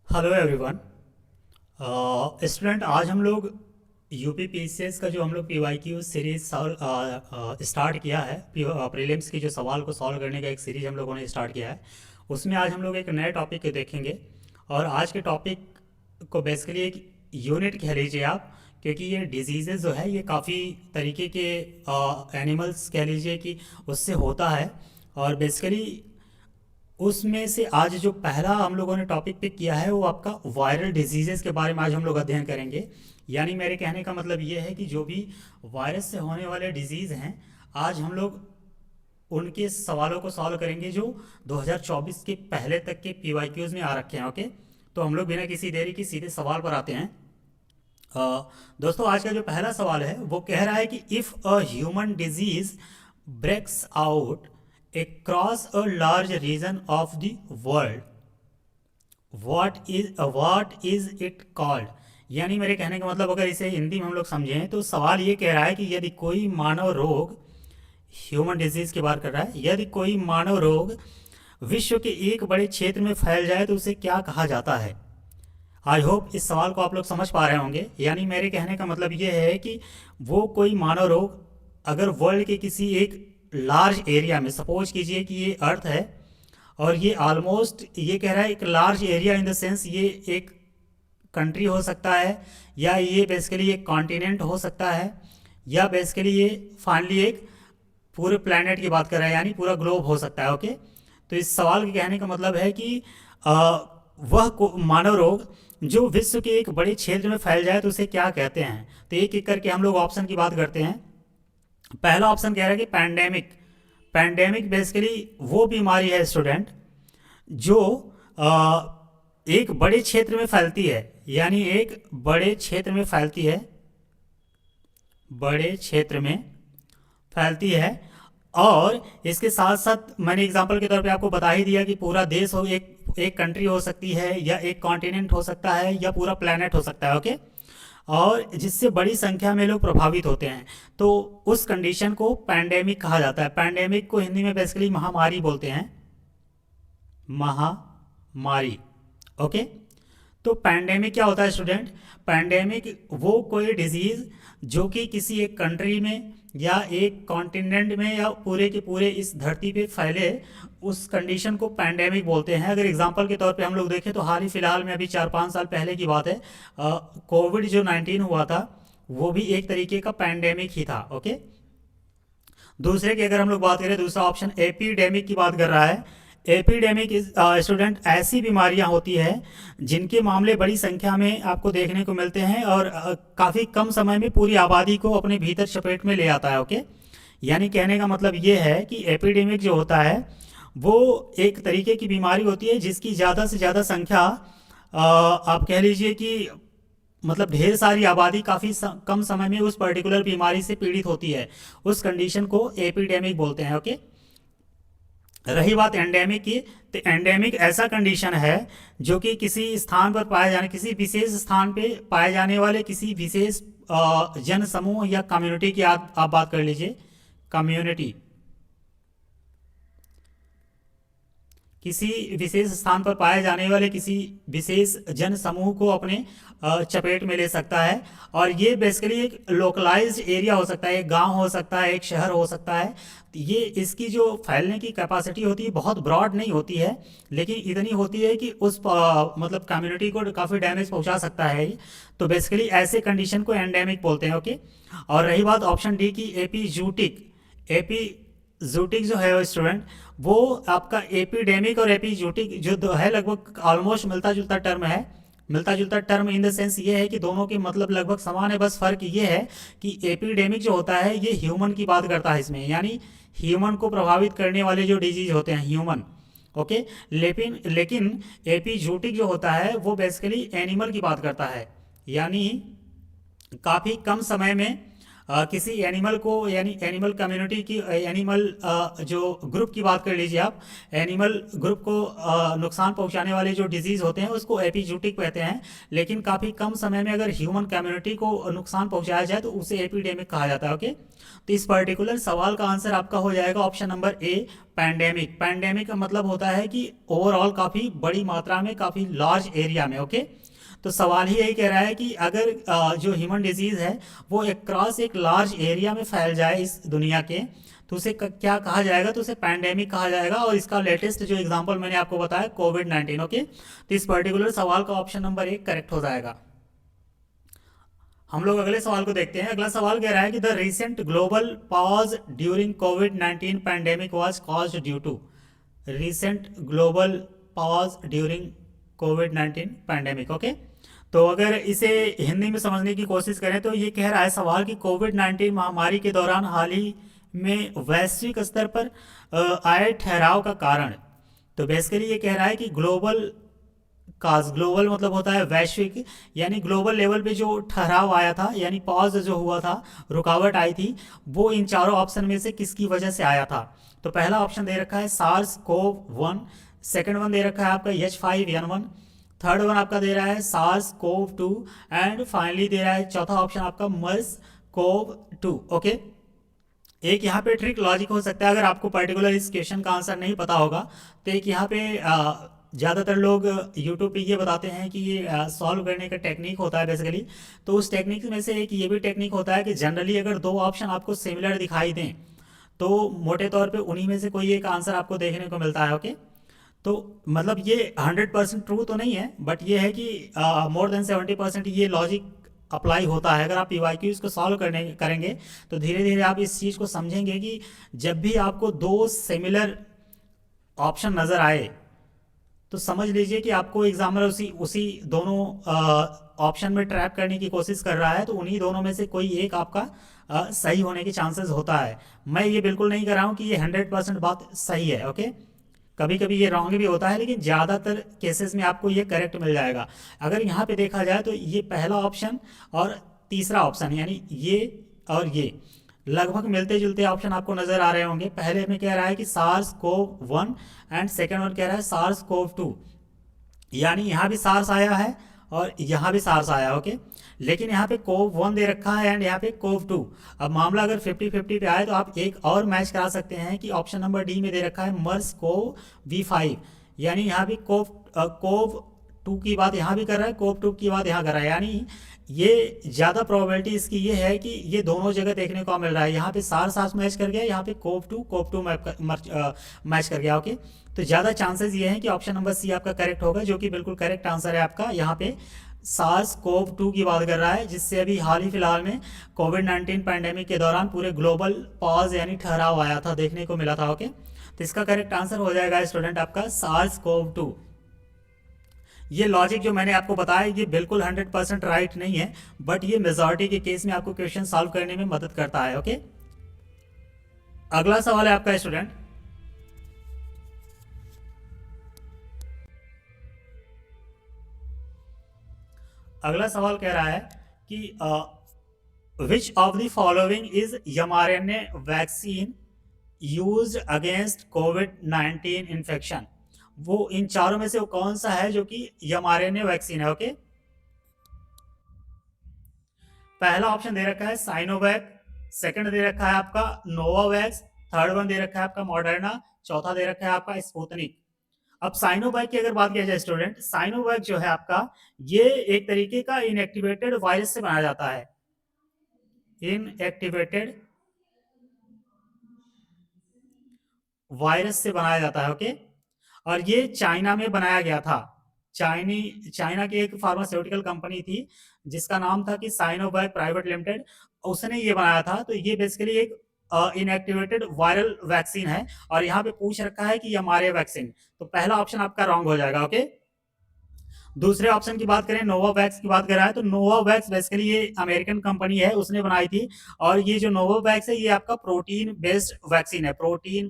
Hello everyone. Student, आज हम लोग यूपी पीसीएस का जो हम लोग पीवाईक्यू सीरीज स्टार्ट किया है। प्रीलिम्स की जो सवाल को सॉल्व करने का एक सीरीज हम लोगों ने स्टार्ट किया है। उसमें आज हम लोग एक नए टॉपिक को देखेंगे। और आज के टॉपिक को बेसिकली एक यूनिट कह लीजिए आप, क्योंकि ये डिजीज़ेज जो है ये काफ़ी तरीके के एनिमल्स कह लीजिए कि उससे होता है। और बेसिकली उसमें से आज जो पहला हम लोगों ने टॉपिक पिक किया है वो आपका वायरल डिजीजेस के बारे में आज हम लोग अध्ययन करेंगे। यानी मेरे कहने का मतलब ये है कि जो भी वायरस से होने वाले डिजीज़ हैं, आज हम लोग उनके सवालों को सॉल्व करेंगे जो 2024 के पहले तक के पीवाईक्यूज में आ रखे हैं। ओके, तो हम लोग बिना किसी देरी की सीधे सवाल पर आते हैं। दोस्तों, आज का जो पहला सवाल है वो कह रहा है कि if a human disease breaks out across a large region of the world, what is it called। यानी मेरे कहने का मतलब अगर इसे हिंदी में हम लोग समझें तो सवाल ये कह रहा है कि यदि कोई मानव रोग, ह्यूमन डिजीज की बात कर रहा है, यदि कोई मानव रोग विश्व के एक बड़े क्षेत्र में फैल जाए तो उसे क्या कहा जाता है। आई होप इस सवाल को आप लोग समझ पा रहे होंगे। यानी मेरे कहने का मतलब ये है कि वो कोई मानव रोग अगर वर्ल्ड के किसी एक लार्ज एरिया में, सपोज कीजिए कि ये अर्थ है और ये ऑलमोस्ट, ये कह रहा है एक large area in the sense ये एक कंट्री हो सकता है, या ये बेसिकली एक कॉन्टिनेंट हो सकता है, या बेसिकली ये फाइनली एक पूरे प्लैनेट की बात कर रहा है, यानी पूरा ग्लोब हो सकता है। ओके, तो इस सवाल के कहने का मतलब है कि मानव रोग जो विश्व के एक बड़े क्षेत्र में फैल जाए तो उसे क्या कहते हैं। तो एक एक करके हम लोग ऑप्शन की बात करते हैं। पहला ऑप्शन कह रहा है कि पैंडेमिक। पैंडेमिक बेसिकली वो बीमारी है स्टूडेंट जो एक बड़े क्षेत्र में फैलती है, यानी एक बड़े क्षेत्र में फैलती है, बड़े क्षेत्र में फैलती है। और इसके साथ साथ मैंने एग्जांपल के तौर पे आपको बता ही दिया कि पूरा देश हो, एक कंट्री हो सकती है, या एक कॉन्टिनेंट हो सकता है, या पूरा प्लैनेट हो सकता है। ओके, और जिससे बड़ी संख्या में लोग प्रभावित होते हैं, तो उस कंडीशन को पैंडेमिक कहा जाता है। पैंडेमिक को हिंदी में बेसिकली महामारी बोलते हैं, महामारी। ओके, तो पैंडेमिक क्या होता है स्टूडेंट। पैंडेमिक वो कोई डिजीज जो कि किसी एक कंट्री में या एक कॉन्टिनेंट में या पूरे के पूरे इस धरती पे फैले, उस कंडीशन को पैंडेमिक बोलते हैं। अगर एग्जांपल के तौर पे हम लोग देखें तो हाल ही फिलहाल में अभी 4-5 साल पहले की बात है, कोविड जो 19 हुआ था वो भी एक तरीके का पैंडेमिक ही था। ओके, दूसरे की अगर हम लोग बात करें, दूसरा ऑप्शन एपीडेमिक की बात कर रहा है। एपीडेमिक स्टूडेंट ऐसी बीमारियां होती है जिनके मामले बड़ी संख्या में आपको देखने को मिलते हैं और काफ़ी कम समय में पूरी आबादी को अपने भीतर चपेट में ले आता है। ओके, यानी कहने का मतलब ये है कि एपिडेमिक जो होता है वो एक तरीके की बीमारी होती है जिसकी ज़्यादा से ज़्यादा संख्या, आप कह लीजिए कि मतलब ढेर सारी आबादी काफ़ी कम समय में उस पर्टिकुलर बीमारी से पीड़ित होती है। उस कंडीशन को एपिडेमिक बोलते हैं। ओके, रही बात एंडेमिक की, तो एंडेमिक ऐसा कंडीशन है जो कि किसी स्थान पर पाए जाने, किसी विशेष स्थान पे पाए जाने वाले किसी विशेष जन समूह या कम्युनिटी की आप बात कर लीजिए, कम्युनिटी, किसी विशेष स्थान पर पाए जाने वाले किसी विशेष जन समूह को अपने चपेट में ले सकता है। और ये बेसिकली एक लोकलाइज्ड एरिया हो सकता है, एक गांव हो सकता है, एक शहर हो सकता है। ये इसकी जो फैलने की कैपेसिटी होती है बहुत ब्रॉड नहीं होती है, लेकिन इतनी होती है कि उस मतलब कम्युनिटी को काफ़ी डैमेज पहुंचा सकता है ये। तो बेसिकली ऐसे कंडीशन को एंडेमिक बोलते हैं। ओके, और रही बात ऑप्शन डी की एपीजूटिक। एपीजूटिक जो है स्टूडेंट वो आपका एपिडेमिक और एपीजूटिक जो है लगभग ऑलमोस्ट मिलता जुलता टर्म है। मिलता जुलता टर्म इन द सेंस ये है कि दोनों के मतलब लगभग समान है, बस फर्क ये है कि एपिडेमिक जो होता है ये ह्यूमन की बात करता है इसमें, यानी ह्यूमन को प्रभावित करने वाले जो डिजीज होते हैं ह्यूमन। ओके, लेकिन लेकिन एपीजूटिक जो होता है वो बेसिकली एनिमल की बात करता है, यानी काफ़ी कम समय में किसी एनिमल को, यानी एनिमल कम्युनिटी की, एनिमल जो ग्रुप की बात कर लीजिए आप, एनिमल ग्रुप को नुकसान पहुंचाने वाले जो डिजीज होते हैं उसको एपिजूटिक कहते हैं। लेकिन काफ़ी कम समय में अगर ह्यूमन कम्युनिटी को नुकसान पहुंचाया जाए तो उसे एपिडेमिक कहा जाता है। ओके, तो इस पर्टिकुलर सवाल का आंसर आपका हो जाएगा option number A, pandemic. Pandemic का मतलब होता है कि ओवरऑल काफ़ी बड़ी मात्रा में, काफ़ी लार्ज एरिया में। ओके, तो सवाल ही यही कह रहा है कि अगर जो ह्यूमन डिजीज़ है वो एक क्रॉस एक लार्ज एरिया में फैल जाए इस दुनिया के, तो उसे क्या कहा जाएगा, तो उसे पैंडेमिक कहा जाएगा। और इसका लेटेस्ट जो एग्जांपल मैंने आपको बताया कोविड-19। ओके, तो इस पर्टिकुलर सवाल का ऑप्शन नंबर एक करेक्ट हो जाएगा। हम लोग अगले सवाल को देखते हैं। अगला सवाल कह रहा है कि the recent global pause during कोविड-19 pandemic was caused due to. Recent global pause during कोविड-19 पैंडेमिक। ओके, तो अगर इसे हिंदी में समझने की कोशिश करें तो ये कह रहा है सवाल कि कोविड-19 महामारी के दौरान हाल ही में वैश्विक स्तर पर आए ठहराव का कारण। तो बेसिकली ये कह रहा है कि ग्लोबल काज, ग्लोबल मतलब होता है वैश्विक, यानी ग्लोबल लेवल पे जो ठहराव आया था, यानी पॉज जो हुआ था, रुकावट आई थी, वो इन चारों ऑप्शन में से किसकी वजह से आया था। तो पहला ऑप्शन दे रखा है सार्स कोव 1, सेकेंड वन दे रखा है आपका H5N1, थर्ड वन आपका दे रहा है सार्स कोव 2, एंड फाइनली दे रहा है चौथा ऑप्शन आपका मर्स कोव 2। ओके, एक यहाँ पे ट्रिक लॉजिक हो सकता है अगर आपको पर्टिकुलर इस क्वेश्चन का आंसर नहीं पता होगा। तो एक यहाँ पे ज़्यादातर लोग यूट्यूब पे ये बताते हैं कि ये सॉल्व करने का टेक्निक होता है बेसिकली। तो उस टेक्निक में से एक ये भी टेक्निक होता है कि जनरली अगर दो ऑप्शन आपको सिमिलर दिखाई दें तो मोटे तौर पे उन्हीं में से कोई एक आंसर आपको देखने को मिलता है। ओके, तो मतलब ये 100% ट्रू तो नहीं है, बट ये है कि मोर देन 70% ये लॉजिक अप्लाई होता है। अगर आप पीवाईक्यूज को सॉल्व करेंगे तो धीरे धीरे आप इस चीज़ को समझेंगे कि जब भी आपको दो सिमिलर ऑप्शन नज़र आए तो समझ लीजिए कि आपको एग्जामिनर उसी उसी दोनों ऑप्शन में ट्रैप करने की कोशिश कर रहा है, तो उन्हीं दोनों में से कोई एक आपका सही होने के चांसेस होता है। मैं ये बिल्कुल नहीं कर रहा हूँ कि ये 100% बात सही है। ओके, कभी कभी ये रॉन्ग भी होता है, लेकिन ज़्यादातर केसेस में आपको ये करेक्ट मिल जाएगा। अगर यहाँ पे देखा जाए तो ये पहला ऑप्शन और तीसरा ऑप्शन, यानी ये और ये लगभग मिलते जुलते ऑप्शन आपको नजर आ रहे होंगे। पहले में कह रहा है कि SARS CoV 1 and second one कह रहा है सार्स कोव 2, यानी यहाँ भी सार्स आया है और यहाँ भी सार्स आया। ओके, लेकिन यहाँ पे कोव 1 दे रखा है एंड यहाँ पे कोव 2। अब मामला अगर 50-50 पे आए तो आप एक और मैच करा सकते हैं कि ऑप्शन नंबर डी में दे रखा है मर्स कोव V5, यानी यहाँ भी कोव 2 की बात यहाँ भी कर रहा है, कोव 2 की बात यहाँ कर रहा है। यानी ये ज़्यादा प्रोबेबिलिटी इसकी ये है कि ये दोनों जगह देखने को मिल रहा है। यहाँ पे सार्स मैच कर गया, यहाँ पे कोव 2 मैच कर गया। ओके, तो ज़्यादा चांसेस ये हैं कि ऑप्शन नंबर सी आपका करेक्ट होगा, जो कि बिल्कुल करेक्ट आंसर है आपका। यहाँ पे सार्स कोव 2 की बात कर रहा है, जिससे अभी हाल ही फिलहाल में कोविड-19 पैंडेमिक के दौरान पूरे ग्लोबल पॉज यानी ठहराव आया था, देखने को मिला था। ओके, तो इसका करेक्ट आंसर हो जाएगा स्टूडेंट आपका सार्स कोव 2। ये लॉजिक जो मैंने आपको बताया ये बिल्कुल 100% राइट नहीं है, बट ये मेजॉरिटी के केस में आपको क्वेश्चन सॉल्व करने में मदद करता है। ओके, अगला सवाल है आपका स्टूडेंट। अगला सवाल कह रहा है कि विच of the following is mRNA vaccine used against covid infection. वो इन चारों में से वो कौन सा है जो कि mRNA वैक्सीन है। ओके, पहला ऑप्शन दे रखा है साइनोवैक, सेकंड दे रखा है आपका नोवावैक्स, थर्ड वन दे रखा है आपका मॉडर्ना, चौथा दे रखा है आपका स्पुतनिक। अब साइनोवैक की अगर बात किया जाए स्टूडेंट, साइनोवैक जो है आपका ये एक तरीके का इनएक्टिवेटेड वायरस से बनाया जाता है। इनएक्टिवेटेड वायरस से बनाया जाता है। ओके, और ये चाइना में बनाया गया था। चाइना की एक फार्मास्यूटिकल कंपनी थी जिसका नाम था कि साइनोवैक प्राइवेट लिमिटेड, उसने ये बनाया था। तो ये बेसिकली एक इनएक्टिवेटेड वायरल वैक्सीन है, और यहाँ पे पूछ रखा है कि mRNA वैक्सीन, तो पहला ऑप्शन आपका रॉन्ग हो जाएगा। ओके, दूसरे ऑप्शन की बात करें, नोवावैक्स की बात कर रहा है, तो नोवावैक्स बेसिकली ये अमेरिकन कंपनी है, उसने बनाई थी। और ये जो नोवावैक्स है ये आपका प्रोटीन बेस्ड वैक्सीन है, प्रोटीन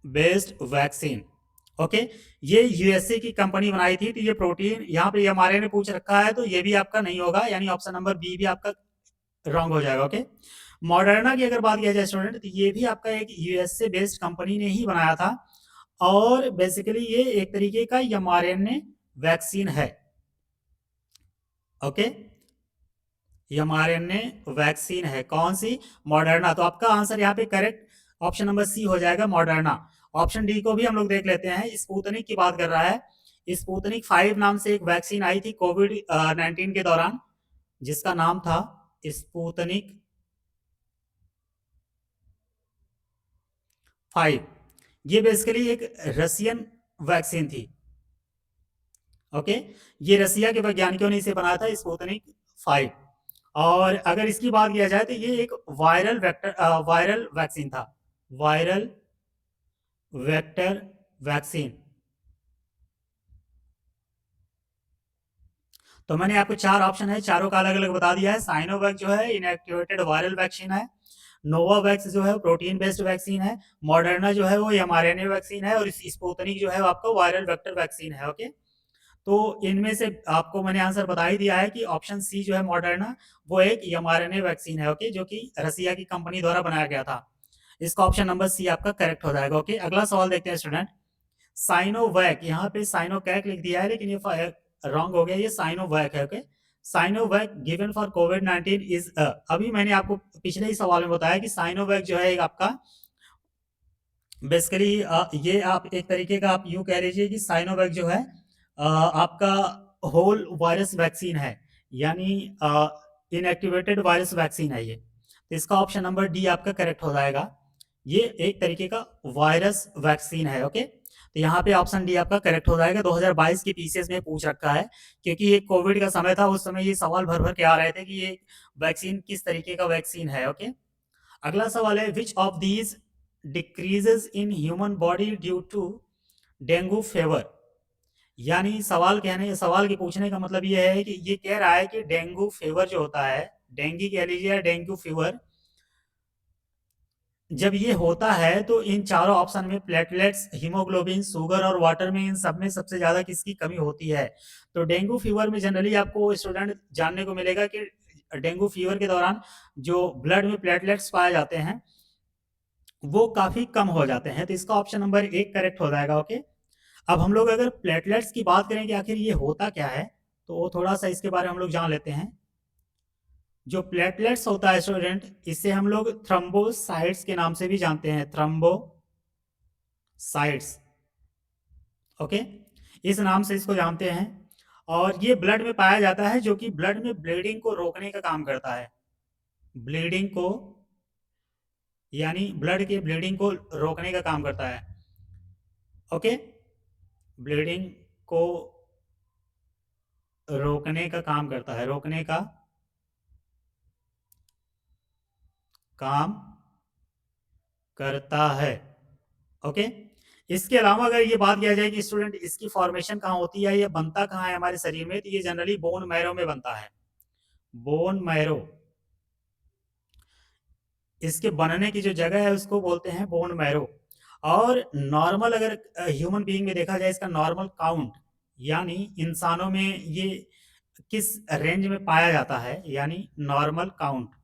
बेस्ड वैक्सीन। ओके, ये यूएसए की कंपनी बनाई थी, तो ये प्रोटीन यहाँ पे हमारे ने पूछ रखा है, तो ये भी आपका नहीं होगा, यानी ऑप्शन नंबर बी भी आपका रॉन्ग हो जाएगा। ओके, मॉडर्ना की अगर बात किया जाए स्टूडेंट, तो ये भी आपका एक यूएसए बेस्ड कंपनी ने ही बनाया था, और बेसिकली ये एक तरीके का एमआरएनए वैक्सीन है। ओके, एमआरएनए वैक्सीन है, कौन सी? मॉडर्ना। तो आपका आंसर यहाँ पे करेक्ट ऑप्शन नंबर सी हो जाएगा, मॉडर्ना। ऑप्शन डी को भी हम लोग देख लेते हैं, स्पुतनिक की बात कर रहा है। स्पुतनिक 5 नाम से एक वैक्सीन आई थी कोविड 19 के दौरान, जिसका नाम था स्पुतनिक 5। ये बेसिकली एक रशियन वैक्सीन थी। ओके, ये रसिया के वैज्ञानिकों ने इसे बनाया था, स्पुतनिक 5। और अगर इसकी बात किया जाए तो ये एक वायरल वैक्सीन था, वायरल वेक्टर वैक्सीन। तो मैंने आपको 4 ऑप्शन है, चारों का अलग अलग बता दिया है। साइनोवैक जो है इनएक्टिवेटेड वायरल वैक्सीन है, नोवावैक्स जो है प्रोटीन बेस्ड वैक्सीन है, मॉडर्ना जो है वो एमआरएनए वैक्सीन है, और स्पुतनिक जो है आपका वायरल वेक्टर वैक्सीन है। ओके, तो इनमें से आपको मैंने आंसर बता ही दिया है कि ऑप्शन सी जो है मॉडर्ना, वो एक एमआरएनए वैक्सीन है। ओके, जो कि रसिया की कंपनी द्वारा बनाया गया था। इसका ऑप्शन नंबर सी आपका करेक्ट हो जाएगा। ओके, अगला सवाल देखते हैं स्टूडेंट। साइनोवैक, यहाँ पे साइनोकैक लिख दिया है, लेकिन ये रॉन्ग हो गया, ये साइनोवैक है। Okay, Sinovac given for Covid 19 is, अभी मैंने आपको पिछले ही सवाल में बताया कि साइनोवैक जो है एक आपका बेसिकली ये आप एक तरीके का आप यूं कह लीजिए कि साइनोवैक जो है आपका होल वायरस वैक्सीन है, यानी इनएक्टिवेटेड वायरस वैक्सीन है ये। तो इसका ऑप्शन नंबर डी आपका करेक्ट हो जाएगा। ये एक तरीके का वायरस वैक्सीन है। ओके, तो यहाँ पे ऑप्शन डी आपका करेक्ट हो जाएगा। 2022 के पीसीएस में पूछ रखा है, क्योंकि ये कोविड का समय था, उस समय ये सवाल भर भर के आ रहे थे कि ये वैक्सीन किस तरीके का वैक्सीन है। ओके, अगला सवाल है, which of these decreases in human body due to dengue fever. यानी सवाल के पूछने का मतलब ये है कि ये कह रहा है कि डेंगू फीवर जो होता है, डेंगी कह लीजिए या डेंगू फीवर, जब ये होता है तो इन चारों ऑप्शन में प्लेटलेट्स, हीमोग्लोबिन, शुगर और वाटर में, इन सब में सबसे ज्यादा किसकी कमी होती है? तो डेंगू फीवर में जनरली आपको स्टूडेंट जानने को मिलेगा कि डेंगू फीवर के दौरान जो ब्लड में प्लेटलेट्स पाए जाते हैं वो काफी कम हो जाते हैं। तो इसका ऑप्शन नंबर 1 करेक्ट हो जाएगा। ओके, अब हम लोग अगर प्लेटलेट्स की बात करें कि आखिर ये होता क्या है, तो थोड़ा सा इसके बारे में हम लोग जान लेते हैं। जो प्लेटलेट्स होता है स्टूडेंट, इसे हम लोग थ्रोम्बोसाइट्स के नाम से भी जानते हैं, थ्रोम्बोसाइट्स। ओके, इस नाम से इसको जानते हैं, और ये ब्लड में पाया जाता है, जो कि ब्लड में ब्लीडिंग को रोकने का काम करता है, ब्लीडिंग को, यानी ब्लड के ब्लीडिंग को रोकने का काम करता है। ओके, ब्लीडिंग को रोकने का काम करता है, रोकने का काम करता है। ओके, इसके अलावा अगर ये बात किया जाए कि स्टूडेंट इसकी फॉर्मेशन कहाँ होती है, ये बनता कहाँ है हमारे शरीर में, तो ये जनरली बोन मैरो में बनता है, बोन मैरो। इसके बनने की जो जगह है उसको बोलते हैं बोन मैरो। और नॉर्मल अगर ह्यूमन बीइंग में देखा जाए, इसका नॉर्मल काउंट, यानी इंसानों में ये किस रेंज में पाया जाता है, यानी नॉर्मल काउंट।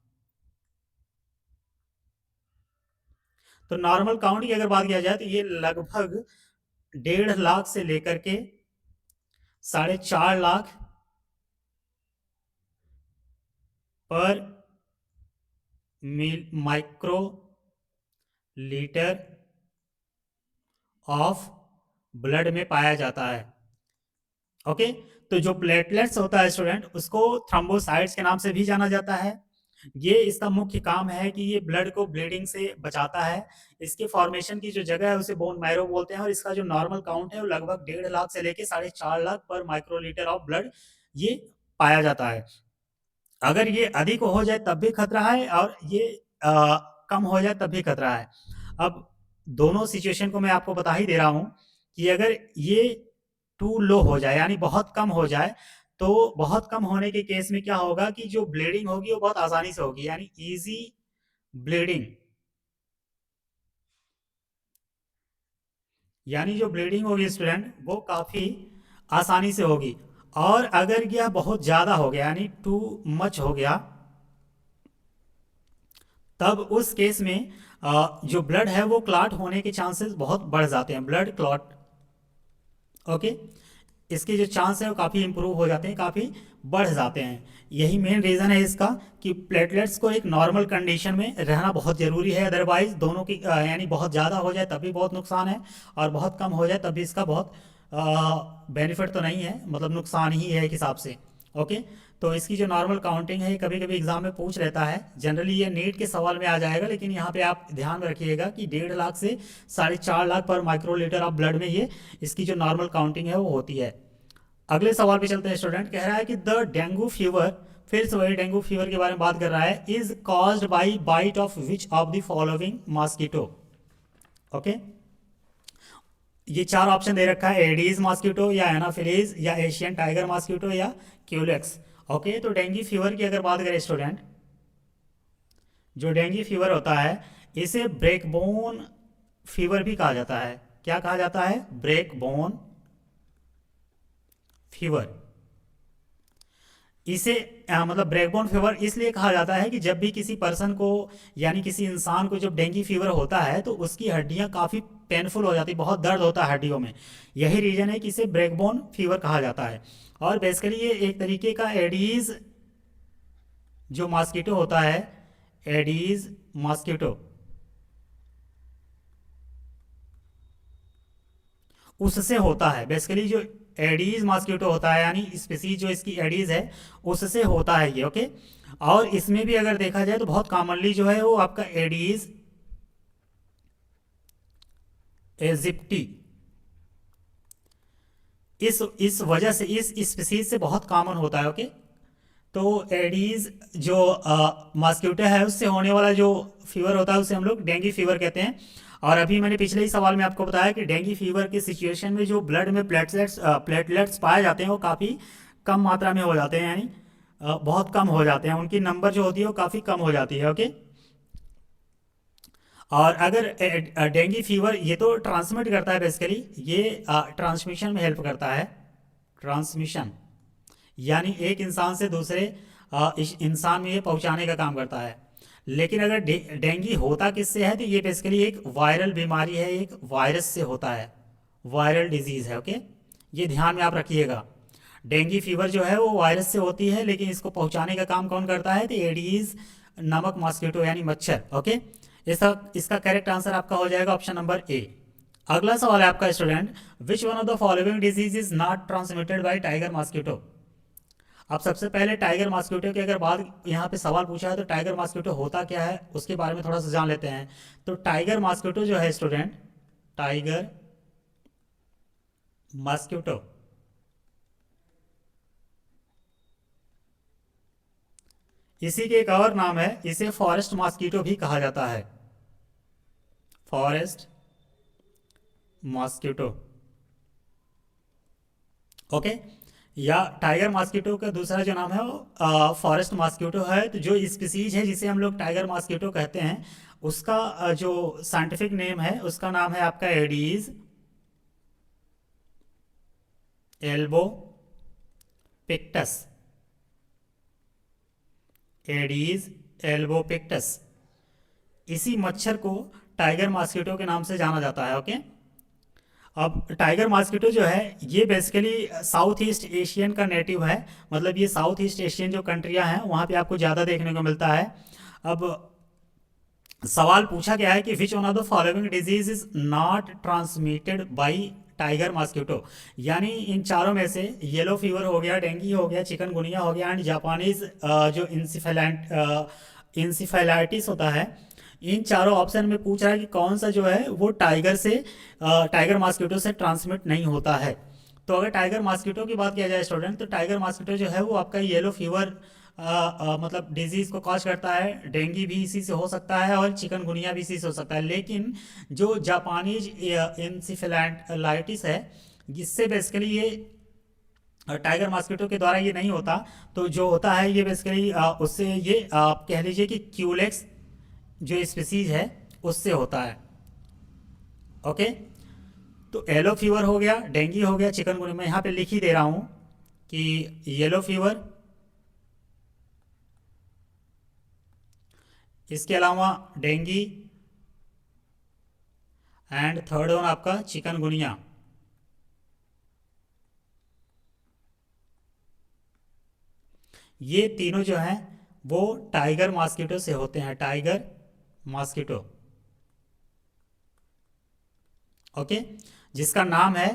तो नॉर्मल काउंट की अगर बात किया जाए तो ये लगभग 1.5 लाख से लेकर के 4.5 लाख पर माइक्रो लीटर ऑफ ब्लड में पाया जाता है। ओके, तो जो प्लेटलेट्स होता है स्टूडेंट, उसको थ्रोम्बोसाइट्स के नाम से भी जाना जाता है। ये इसका मुख्य काम है कि ये ब्लड को ब्लीडिंग से बचाता है। इसके फॉर्मेशन की जो जगह है उसे बोन मैरो बोलते हैं, और इसका जो नॉर्मल काउंट है वो लगभग 1.5 लाख से लेके 4.5 लाख पर माइक्रोलीटर ऑफ ब्लड ये पाया जाता है। अगर ये अधिक हो जाए तब भी खतरा है, और ये कम हो जाए तब भी खतरा है। अब दोनों सिचुएशन को मैं आपको बता ही दे रहा हूं कि अगर ये टू लो हो जाए, यानी बहुत कम हो जाए, तो बहुत कम होने के केस में क्या होगा कि जो ब्लीडिंग होगी वो बहुत आसानी से होगी, यानी इजी ब्लीडिंग। यानी जो ब्लीडिंग होगी स्टूडेंट वो काफ़ी आसानी से होगी। और अगर यह बहुत ज़्यादा हो गया यानी टू मच हो गया, तब उस केस में जो ब्लड है वो क्लॉट होने के चांसेस बहुत बढ़ जाते हैं, ब्लड क्लॉट। ओके, इसके जो चांस है वो काफ़ी इंप्रूव हो जाते हैं, काफ़ी बढ़ जाते हैं। यही मेन रीज़न है इसका कि प्लेटलेट्स को एक नॉर्मल कंडीशन में रहना बहुत ज़रूरी है। अदरवाइज दोनों की यानी बहुत ज़्यादा हो जाए तब भी बहुत नुकसान है, और बहुत कम हो जाए तब भी इसका बहुत बेनिफिट तो नहीं है, मतलब नुकसान ही है एक हिसाब से। ओके, तो इसकी जो नॉर्मल काउंटिंग है ये कभी कभी एग्जाम में पूछ रहता है। जनरली ये नीट के सवाल में आ जाएगा, लेकिन यहाँ पे आप ध्यान में रखिएगा कि 1.5 लाख से 4.5 लाख पर माइक्रोलीटर ऑफ ब्लड में ये इसकी जो नॉर्मल काउंटिंग है वो होती है। अगले सवाल पे चलते हैं स्टूडेंट। कह रहा है कि द डेंगू फीवर, फिर से वही डेंगू फीवर के बारे में बात कर रहा है, is caused by bite of which of the following mosquito. Okay, ये चार ऑप्शन दे रखा है, एडीज मॉस्किटो या एनाफिलीज या एशियन टाइगर मॉस्किटो या क्यूलेक्स। ओके, तो डेंगू फीवर की अगर बात करें स्टूडेंट, जो डेंगू फीवर होता है इसे ब्रेकबोन फीवर भी कहा जाता है। क्या कहा जाता है? ब्रेकबोन फीवर। इसे मतलब ब्रेकबोन फीवर इसलिए कहा जाता है कि जब भी किसी पर्सन को यानी किसी इंसान को जब डेंगू फीवर होता है तो उसकी हड्डियां काफ़ी पेनफुल हो जाती, बहुत दर्द होता है हड्डियों में। यही रीजन है कि इसे ब्रेकबोन फीवर कहा जाता है। और बेसिकली ये एक तरीके का एडीज जो मॉस्किटो होता है, एडीज मॉस्किटो, उससे होता है। बेसिकली जो एडीज मॉस्किटो होता है यानी स्पीसीज जो इसकी एडीज है उससे होता है ये। ओके, और इसमें भी अगर देखा जाए तो बहुत कॉमनली जो है वो आपका एडीज एजिप्टी, इस वजह से इस स्पीसीज से बहुत कॉमन होता है। ओके, तो एडीज जो मॉस्किटो है उससे होने वाला जो फीवर होता है उसे हम लोग डेंगू फीवर कहते हैं। और अभी मैंने पिछले ही सवाल में आपको बताया कि डेंगू फीवर की सिचुएशन में जो ब्लड में प्लेटलेट्स पाए जाते हैं वो काफ़ी कम मात्रा में हो जाते हैं, यानी बहुत कम हो जाते हैं, उनकी नंबर जो होती है वो काफ़ी कम हो जाती है। ओके, और अगर डेंगू फीवर ये तो ट्रांसमिट करता है, बेसिकली ये ट्रांसमिशन में हेल्प करता है। ट्रांसमिशन यानी एक इंसान से दूसरे इस इंसान में ये पहुंचाने का काम करता है। लेकिन अगर डेंगू होता किससे है तो ये बेसिकली एक वायरल बीमारी है, एक वायरस से होता है, वायरल डिजीज़ है। ओके, ये ध्यान में आप रखिएगा। डेंगू फीवर जो है वो वायरस से होती है, लेकिन इसको पहुंचाने का काम कौन करता है तो एडीज नामक मॉस्किटो यानी मच्छर। ओके, इसका इसका करेक्ट आंसर आपका हो जाएगा ऑप्शन नंबर ए। अगला सवाल है आपका student, which one of the following disease is not transmitted by Tiger mosquito. अब सबसे पहले टाइगर मॉस्किटो की अगर बात यहाँ पे सवाल पूछा है तो टाइगर मॉस्किटो होता क्या है उसके बारे में थोड़ा सा जान लेते हैं। तो टाइगर मॉस्किटो जो है स्टूडेंट, टाइगर मॉस्किटो इसी के एक और नाम है, इसे फॉरेस्ट मॉस्किटो भी कहा जाता है, फॉरेस्ट मॉस्किटो। ओके, या टाइगर मॉस्किटो का दूसरा जो नाम है वो फॉरेस्ट मॉस्किटो है। तो जो स्पीसीज है जिसे हम लोग टाइगर मॉस्किटो कहते हैं उसका जो साइंटिफिक नेम है उसका नाम है आपका Aedes elbow pictus, Aedes albopictus. इसी मच्छर को टाइगर मॉस्किटो के नाम से जाना जाता है। ओके, अब टाइगर मॉस्किटो जो है ये बेसिकली साउथ ईस्ट एशियन का नेटिव है, मतलब ये साउथ ईस्ट एशियन जो कंट्रियां हैं वहाँ पे आपको ज़्यादा देखने को मिलता है। अब सवाल पूछा गया है कि which one of the following disease is not transmitted by tiger mosquito, यानी इन चारों में से येलो फीवर हो गया, डेंगू हो गया, चिकनगुनिया हो गया एंड जापानीज जो इंसिफेलाइटिस होता है, इन चारों ऑप्शन में पूछ रहा है कि कौन सा जो है वो टाइगर मॉस्किटो से ट्रांसमिट नहीं होता है। तो अगर टाइगर मॉस्किटो की बात किया जाए स्टूडेंट तो टाइगर मॉस्किटो जो है वो आपका येलो फीवर मतलब डिजीज को कॉज करता है, डेंगू भी इसी से हो सकता है और चिकनगुनिया भी इसी से हो सकता है। लेकिन जो जापानीज इंसिफेलाइटिस है जिससे बेसिकली ये टाइगर मॉस्किटो के द्वारा ये नहीं होता, तो जो होता है ये बेसिकली उससे ये आप कह लीजिए कि क्यूलेक्स जो स्पीसीज है उससे होता है। ओके, तो येलो फीवर हो गया, डेंगू हो गया, चिकनगुनिया, मैं यहाँ पे लिख ही दे रहा हूँ कि येलो फीवर, इसके अलावा डेंगू, एंड थर्ड वन आपका चिकनगुनिया। ये तीनों जो हैं वो टाइगर मॉस्किटो से होते हैं, टाइगर मॉस्किटो, ओके, जिसका नाम है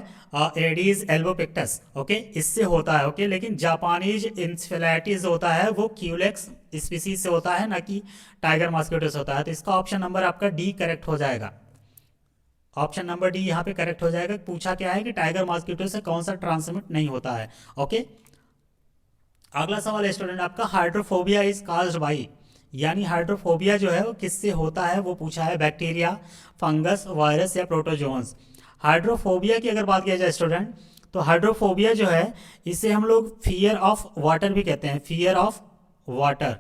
एडीज एल्बोपिक्टस, ओके, इससे होता है, ओके। लेकिन जापानीज इंसेफेलाइटिस होता है वो क्यूलेक्स स्पीसीज से होता है, ना कि टाइगर मॉस्किटो से होता है। तो इसका ऑप्शन नंबर आपका डी करेक्ट हो जाएगा, ऑप्शन नंबर डी यहाँ पे करेक्ट हो जाएगा। पूछा क्या है कि टाइगर मॉस्किटो से कौन सा ट्रांसमिट नहीं होता है, ओके। अगला सवाल है स्टूडेंट आपका, हाइड्रोफोबिया इज काज्ड बाई, यानी हाइड्रोफोबिया जो है वो किससे होता है, वो पूछा है। बैक्टीरिया, फंगस, वायरस या प्रोटोजोन्स। हाइड्रोफोबिया की अगर बात किया जाए स्टूडेंट, तो हाइड्रोफोबिया जो है इसे हम लोग फियर ऑफ वाटर भी कहते हैं, फियर ऑफ वाटर।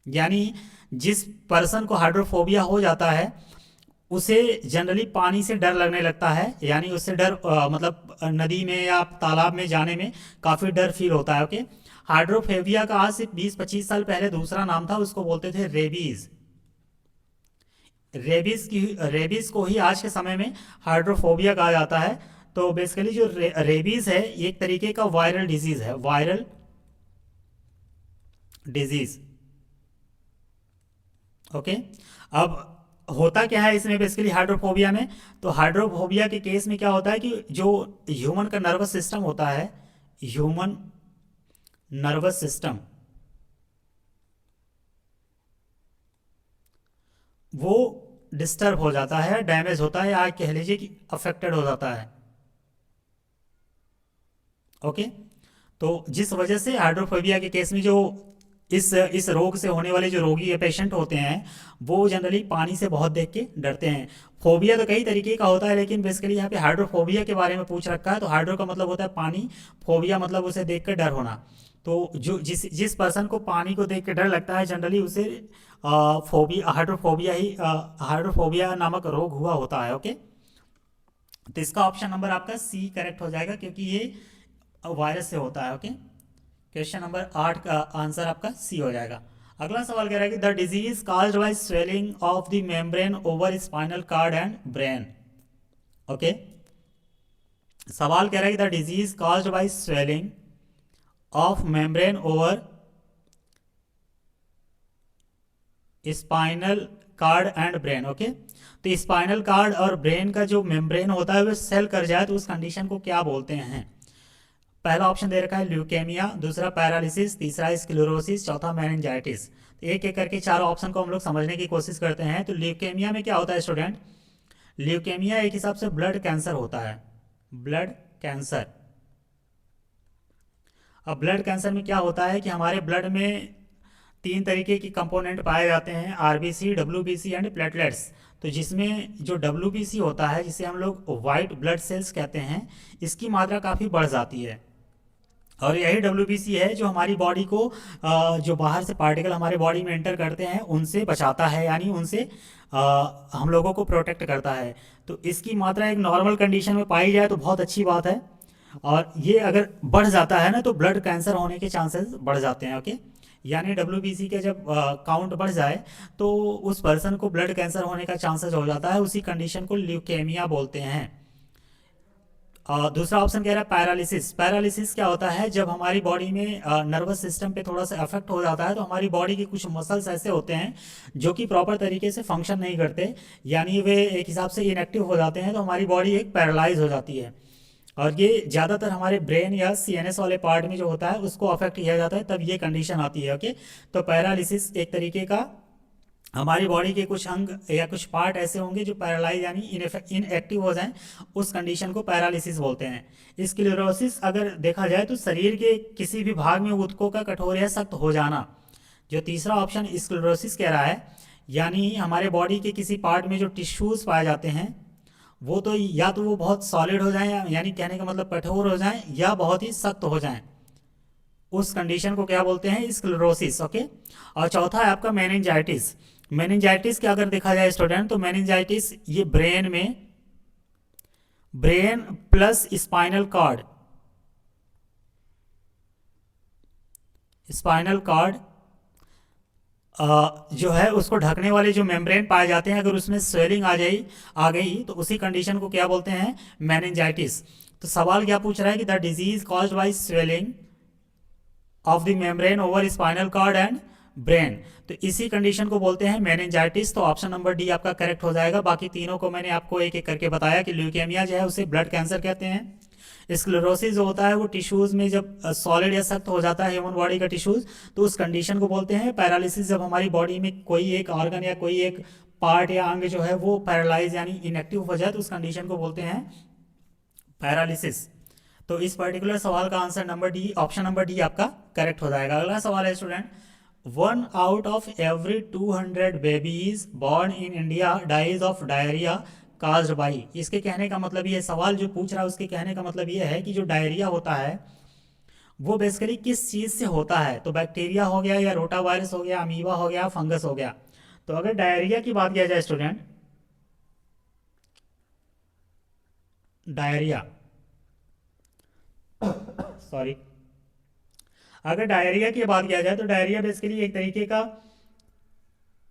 यानी जिस पर्सन को हाइड्रोफोबिया हो जाता है उसे जनरली पानी से डर लगने लगता है, यानी उससे डर मतलब नदी में या तालाब में जाने में काफ़ी डर फील होता है, ओके। हाइड्रोफोबिया का आज से 20-25 साल पहले दूसरा नाम था, उसको बोलते थे रेबीज। रेबीज को ही आज के समय में हाइड्रोफोबिया कहा जाता है। तो बेसिकली जो रेबीज है ये एक तरीके का वायरल डिजीज है, वायरल डिजीज, ओके। अब होता क्या है इसमें बेसिकली हाइड्रोफोबिया में, तो हाइड्रोफोबिया के केस में क्या होता है कि जो ह्यूमन का नर्वस सिस्टम होता है, ह्यूमन नर्वस सिस्टम, वो डिस्टर्ब हो जाता है, डैमेज होता है, या कह लीजिए कि अफेक्टेड हो जाता है, ओके। तो जिस वजह से हाइड्रोफोबिया के केस में जो इस रोग से होने वाले जो रोगी या पेशेंट होते हैं वो जनरली पानी से बहुत देख के डरते हैं। फोबिया तो कई तरीके का होता है, लेकिन बेसिकली यहाँ पे हाइड्रोफोबिया के बारे में पूछ रखा है। तो हाइड्रो का मतलब होता है पानी, फोबिया मतलब उसे देख कर डर होना। तो जो जिस पर्सन को पानी को देख के डर लगता है जनरली उसे फोबिया, हाइड्रोफोबिया नामक रोग हुआ होता है, ओके। तो इसका ऑप्शन नंबर आपका सी करेक्ट हो जाएगा, क्योंकि ये वायरस से होता है, ओके। क्वेश्चन नंबर 8 का आंसर आपका सी हो जाएगा। अगला सवाल कह रहा है कि the disease caused by swelling of the membrane over spinal cord and brain, okay. सवाल कह रहा है कि the disease caused by swelling of membrane over spinal cord and brain, okay. तो स्पाइनल कार्ड और ब्रेन का जो मेम्ब्रेन होता है वो सेल कर जाए तो उस कंडीशन को क्या बोलते हैं। पहला ऑप्शन दे रखा है ल्यूकेमिया, दूसरा पैरालिसिस, तीसरा स्क्लेरोसिस, चौथा मेनिंजाइटिस। तो एक एक करके चारों ऑप्शन को हम लोग समझने की कोशिश करते हैं। तो ल्यूकेमिया में क्या होता है स्टूडेंट, ल्यूकेमिया एक हिसाब से ब्लड कैंसर होता है, ब्लड कैंसर। अब ब्लड कैंसर में क्या होता है कि हमारे ब्लड में 3 तरीके की कंपोनेंट पाए जाते हैं, आरबीसी, डब्ल्यूबीसी एंड प्लेटलेट्स। तो जिसमें जो डब्ल्यूबीसी होता है जिसे हम लोग वाइट ब्लड सेल्स कहते हैं, इसकी मात्रा काफ़ी बढ़ जाती है। और यही डब्ल्यूबीसी है जो हमारी बॉडी को जो बाहर से पार्टिकल हमारे बॉडी में एंटर करते हैं उनसे बचाता है, यानी उनसे हम लोगों को प्रोटेक्ट करता है। तो इसकी मात्रा एक नॉर्मल कंडीशन में पाई जाए तो बहुत अच्छी बात है, और ये अगर बढ़ जाता है ना तो ब्लड कैंसर होने के चांसेस बढ़ जाते हैं, ओके। यानी डब्ल्यूबीसी का जब काउंट बढ़ जाए तो उस पर्सन को ब्लड कैंसर होने का चांसेस हो जाता है, उसी कंडीशन को ल्यूकेमिया बोलते हैं। दूसरा ऑप्शन कह रहा है पैरालिसिस। पैरालिसिस क्या होता है, जब हमारी बॉडी में नर्वस सिस्टम पे थोड़ा सा अफेक्ट हो जाता है तो हमारी बॉडी के कुछ मसल्स ऐसे होते हैं जो कि प्रॉपर तरीके से फंक्शन नहीं करते, यानी वे एक हिसाब से इनएक्टिव हो जाते हैं, तो हमारी बॉडी एक पैरालाइज हो जाती है। और ये ज़्यादातर हमारे ब्रेन या सीएनएस वाले पार्ट में जो होता है उसको अफेक्ट किया जाता है, तब ये कंडीशन आती है, ओके। तो पैरालिसिस एक तरीके का हमारी बॉडी के कुछ अंग या कुछ पार्ट ऐसे होंगे जो पैरालाइज यानी इनएक्टिव हो जाएं, उस कंडीशन को पैरालिसिस बोलते हैं। स्क्लेरोसिस अगर देखा जाए तो शरीर के किसी भी भाग में ऊतकों का कठोर या सख्त हो जाना। जो तीसरा ऑप्शन स्क्लेरोसिस कह रहा है, यानी हमारे बॉडी के किसी पार्ट में जो टिश्यूज पाए जाते हैं वो तो या तो वो बहुत सॉलिड हो जाएं, यानी कहने का मतलब कठोर हो जाएं, या बहुत ही सख्त हो जाएं, उस कंडीशन को क्या बोलते हैं, स्क्लेरोसिस, ओके। और चौथा है आपका मेनिंजाइटिस। मेनिंजाइटिस का अगर देखा जाए स्टूडेंट, तो मेनिंजाइटिस ये ब्रेन में, brain plus spinal cord, spinal cord जो है उसको ढकने वाले जो मेम्ब्रेन पाए जाते हैं, अगर उसमें स्वेलिंग आ गई तो उसी कंडीशन को क्या बोलते हैं, मेनिंजाइटिस। तो सवाल क्या पूछ रहा है कि the disease caused by swelling of the membrane over spinal cord and brain, तो इसी कंडीशन को बोलते हैं मेनिंजाइटिस। तो ऑप्शन नंबर डी आपका करेक्ट हो जाएगा। बाकी तीनों को मैंने आपको एक एक करके बताया कि ल्यूकेमिया जो है उसे ब्लड कैंसर कहते हैं। स्क्लेरोसिस जो होता है वो टिश्यूज में जब सॉलिड या सख्त हो जाता है ह्यूमन बॉडी का टिश्यूज, तो उस कंडीशन को बोलते हैं पैरालिसिस। जब हमारी बॉडी में कोई एक ऑर्गन या कोई एक पार्ट या अंग जो है वो पैरालाइज यानी इनएक्टिव हो जाए, तो उस कंडीशन को बोलते हैं पैरालिसिस। तो इस पर्टिकुलर सवाल का answer number D, option number D आपका करेक्ट हो जाएगा। अगला सवाल है student, 1 out of every 200 babies born in India dies of diarrhea caused by, इसके कहने का मतलब ये सवाल जो पूछ रहा है उसके कहने का मतलब ये है कि जो डायरिया होता है वो बेसिकली किस चीज़ से होता है। तो बैक्टीरिया हो गया या रोटा वायरस हो गया, अमीबा हो गया, फंगस हो गया। तो अगर डायरिया की बात किया जाए स्टूडेंट, डायरिया सॉरी, अगर डायरिया की बात किया जाए तो डायरिया बेसिकली एक तरीके का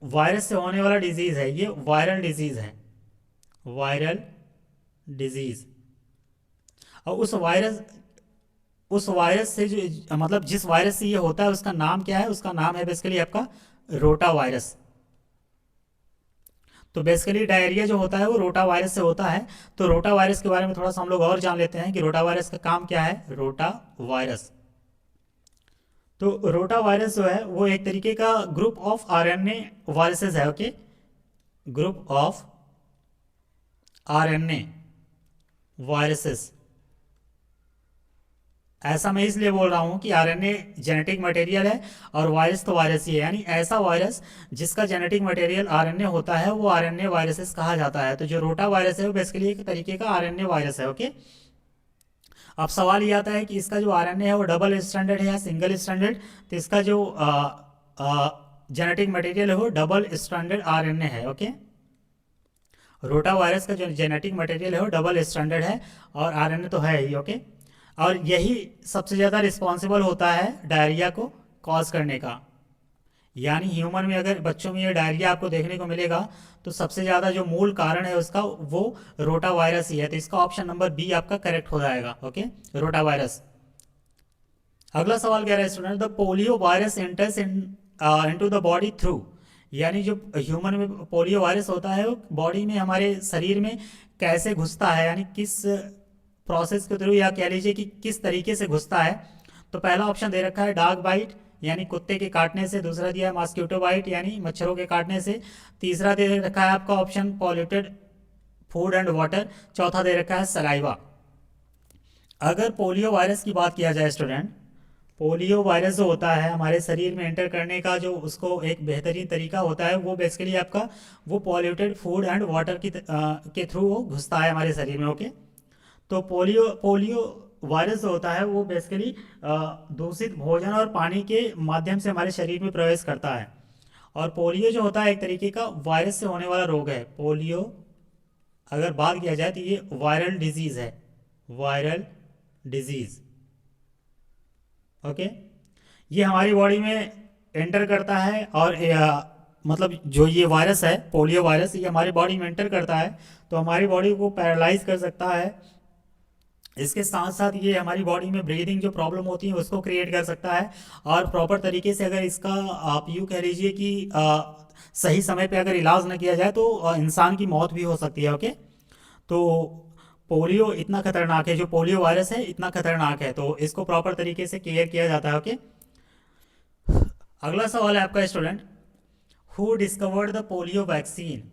वायरस से होने वाला डिजीज है। ये वायरल डिजीज है, वायरल डिजीज। और उस वायरस से जो मतलब जिस वायरस से ये होता है उसका नाम क्या है, उसका नाम है बेसिकली आपका रोटा वायरस। तो बेसिकली डायरिया जो होता है वो रोटा वायरस से होता है। तो रोटा वायरस के बारे में थोड़ा सा हम लोग और जान लेते हैं कि रोटा वायरस का काम क्या है। रोटा वायरस, तो रोटा वायरस जो है वो एक तरीके का ग्रुप ऑफ आरएनए वायरसेस है। Okay, group of RNA viruses. ऐसा मैं इसलिए बोल रहा हूँ कि आरएनए जेनेटिक मटेरियल है और वायरस तो वायरस ही है, यानी ऐसा वायरस जिसका जेनेटिक मटेरियल आरएनए होता है वो आरएनए वायरसेस कहा जाता है। तो जो रोटा वायरस है वो बेसिकली एक तरीके का आरएनए वायरस है। ओके, अब सवाल ये आता है कि इसका जो आरएनए है वो डबल स्ट्रैंडेड है या सिंगल स्ट्रैंडेड। तो इसका जो जेनेटिक मटेरियल है वो डबल स्ट्रैंडेड आरएनए है। ओके, रोटा वायरस का जो जेनेटिक मटेरियल है वो डबल स्ट्रैंडेड है और आरएनए तो है ही। ओके, और यही सबसे ज़्यादा रिस्पॉन्सिबल होता है डायरिया को कॉज करने का। यानी ह्यूमन में अगर बच्चों में ये डायरिया आपको देखने को मिलेगा तो सबसे ज़्यादा जो मूल कारण है उसका वो रोटा वायरस ही है। तो इसका ऑप्शन नंबर बी आपका करेक्ट हो जाएगा। Okay, rota virus. अगला सवाल कह रहा है student, the polio virus enters into the body through, यानी जो ह्यूमन में पोलियो वायरस होता है वो बॉडी में हमारे शरीर में कैसे घुसता है, यानी किस प्रोसेस के थ्रू या कह लीजिए कि किस तरीके से घुसता है। तो पहला ऑप्शन दे रखा है डॉग बाइट यानी कुत्ते के काटने से, दूसरा दिया है मॉस्किटो बाइट यानी मच्छरों के काटने से, तीसरा दे रखा है आपका option polluted food and water, चौथा दे रखा है सलाइवा। अगर पोलियो वायरस की बात किया जाए स्टूडेंट, पोलियो वायरस जो होता है हमारे शरीर में एंटर करने का जो उसको एक बेहतरीन तरीका होता है वो बेसिकली आपका वो पॉल्यूटेड फूड एंड वाटर के थ्रू वो घुसता है हमारे शरीर में। ओके, तो पोलियो वायरस जो होता है वो बेसिकली दूषित भोजन और पानी के माध्यम से हमारे शरीर में प्रवेश करता है। और पोलियो जो होता है एक तरीके का वायरस से होने वाला रोग है। पोलियो अगर बात किया जाए तो ये वायरल डिजीज़ है, वायरल डिजीज़। ओके, ये हमारी बॉडी में एंटर करता है और मतलब जो ये वायरस है पोलियो वायरस ये हमारी बॉडी में एंटर करता है तो हमारी बॉडी को पैरालाइज कर सकता है। इसके साथ साथ ये हमारी बॉडी में ब्रीदिंग जो प्रॉब्लम होती है उसको क्रिएट कर सकता है। और प्रॉपर तरीके से अगर इसका आप यूँ कह लीजिए कि सही समय पे अगर इलाज न किया जाए तो इंसान की मौत भी हो सकती है। ओके, तो पोलियो इतना खतरनाक है, जो पोलियो वायरस है इतना खतरनाक है, तो इसको प्रॉपर तरीके से केयर किया जाता है। ओके, अगला सवाल है आपका student, who discovered the polio vaccine.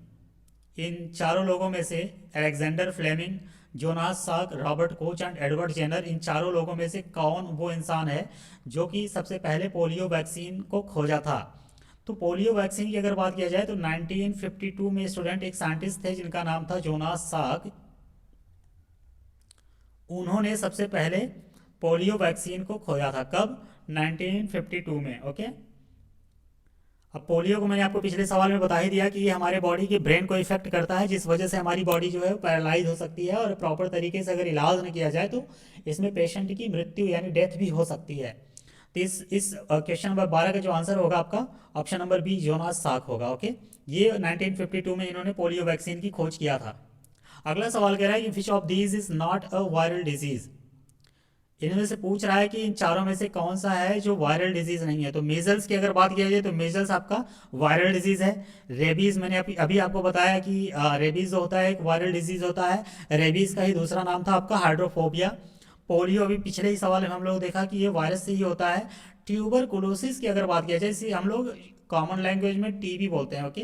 इन चारों लोगों में से Alexander Fleming, Jonas Salk, Robert Koch and Edward Jenner, इन चारों लोगों में से कौन वो इंसान है जो कि सबसे पहले पोलियो वैक्सीन को खोजा था। तो पोलियो वैक्सीन की अगर बात किया जाए तो 1952 में स्टूडेंट एक साइंटिस्ट थे जिनका नाम था जोनास साक। उन्होंने सबसे पहले पोलियो वैक्सीन को खोजा था। कब? 1952 में। ओके, अब पोलियो को मैंने आपको पिछले सवाल में बता ही दिया कि ये हमारे बॉडी के ब्रेन को इफेक्ट करता है, जिस वजह से हमारी बॉडी जो है पैरालाइज हो सकती है, और प्रॉपर तरीके से अगर इलाज न किया जाए तो इसमें पेशेंट की मृत्यु यानी डेथ भी हो सकती है। तो इस क्वेश्चन नंबर 12 का जो आंसर होगा आपका ऑप्शन नंबर बी, जोनास साक होगा। ओके, ये 1952 में इन्होंने पोलियो वैक्सीन की खोज किया था। अगला सवाल कह रहा है कि विच of these is not a viral disease. इनमें से पूछ रहा है कि इन चारों में से कौन सा है जो वायरल डिजीज नहीं है। तो मेजल्स की अगर बात किया जाए तो मेजल्स आपका वायरल डिजीज है। रेबीज मैंने अभी आपको बताया कि रेबीज जो होता है एक वायरल डिजीज होता है। रेबीज का ही दूसरा नाम था आपका हाइड्रोफोबिया। पोलियो अभी पिछले ही सवाल में हम लोग देखा कि ये वायरस से ही होता है। ट्यूबरकुलोसिस की अगर बात किया जाए, इसे हम लोग कॉमन लैंग्वेज में टीबी बोलते हैं। ओके,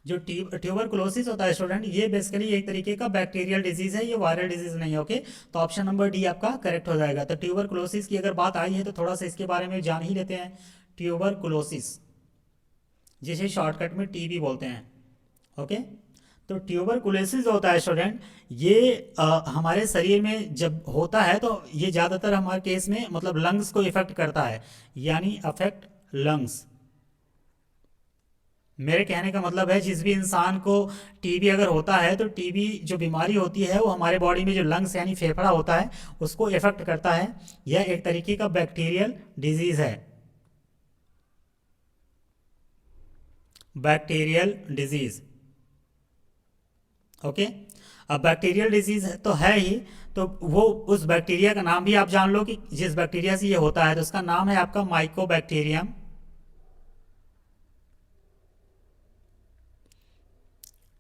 जो ट्यूबरकुलोसिस होता है स्टूडेंट, ये बेसिकली एक तरीके का बैक्टीरियल डिजीज है, ये वायरल डिजीज नहीं है। ओके, तो ऑप्शन नंबर डी आपका करेक्ट हो जाएगा। तो ट्यूबरकुलोसिस की अगर बात आई है तो थोड़ा सा इसके बारे में जान ही लेते हैं। ट्यूबरकुलोसिस, जिसे शॉर्टकट में टीबी बोलते हैं। ओके, तो ट्यूबरकुलोसिस जो होता है स्टूडेंट, ये हमारे शरीर में जब होता है तो ये ज़्यादातर हमारे केस में मतलब लंग्स को इफेक्ट करता है, यानी अफेक्ट लंग्स। मेरे कहने का मतलब है जिस भी इंसान को टीबी अगर होता है तो टीबी जो बीमारी होती है वो हमारे बॉडी में जो लंग्स यानी फेफड़ा होता है उसको इफेक्ट करता है। यह एक तरीके का बैक्टीरियल डिजीज है, बैक्टीरियल डिजीज। ओके, अब बैक्टीरियल डिजीज तो है ही, तो वो उस बैक्टीरिया का नाम भी आप जान लो कि जिस बैक्टीरिया से ये होता है, तो उसका नाम है आपका माइकोबैक्टीरियम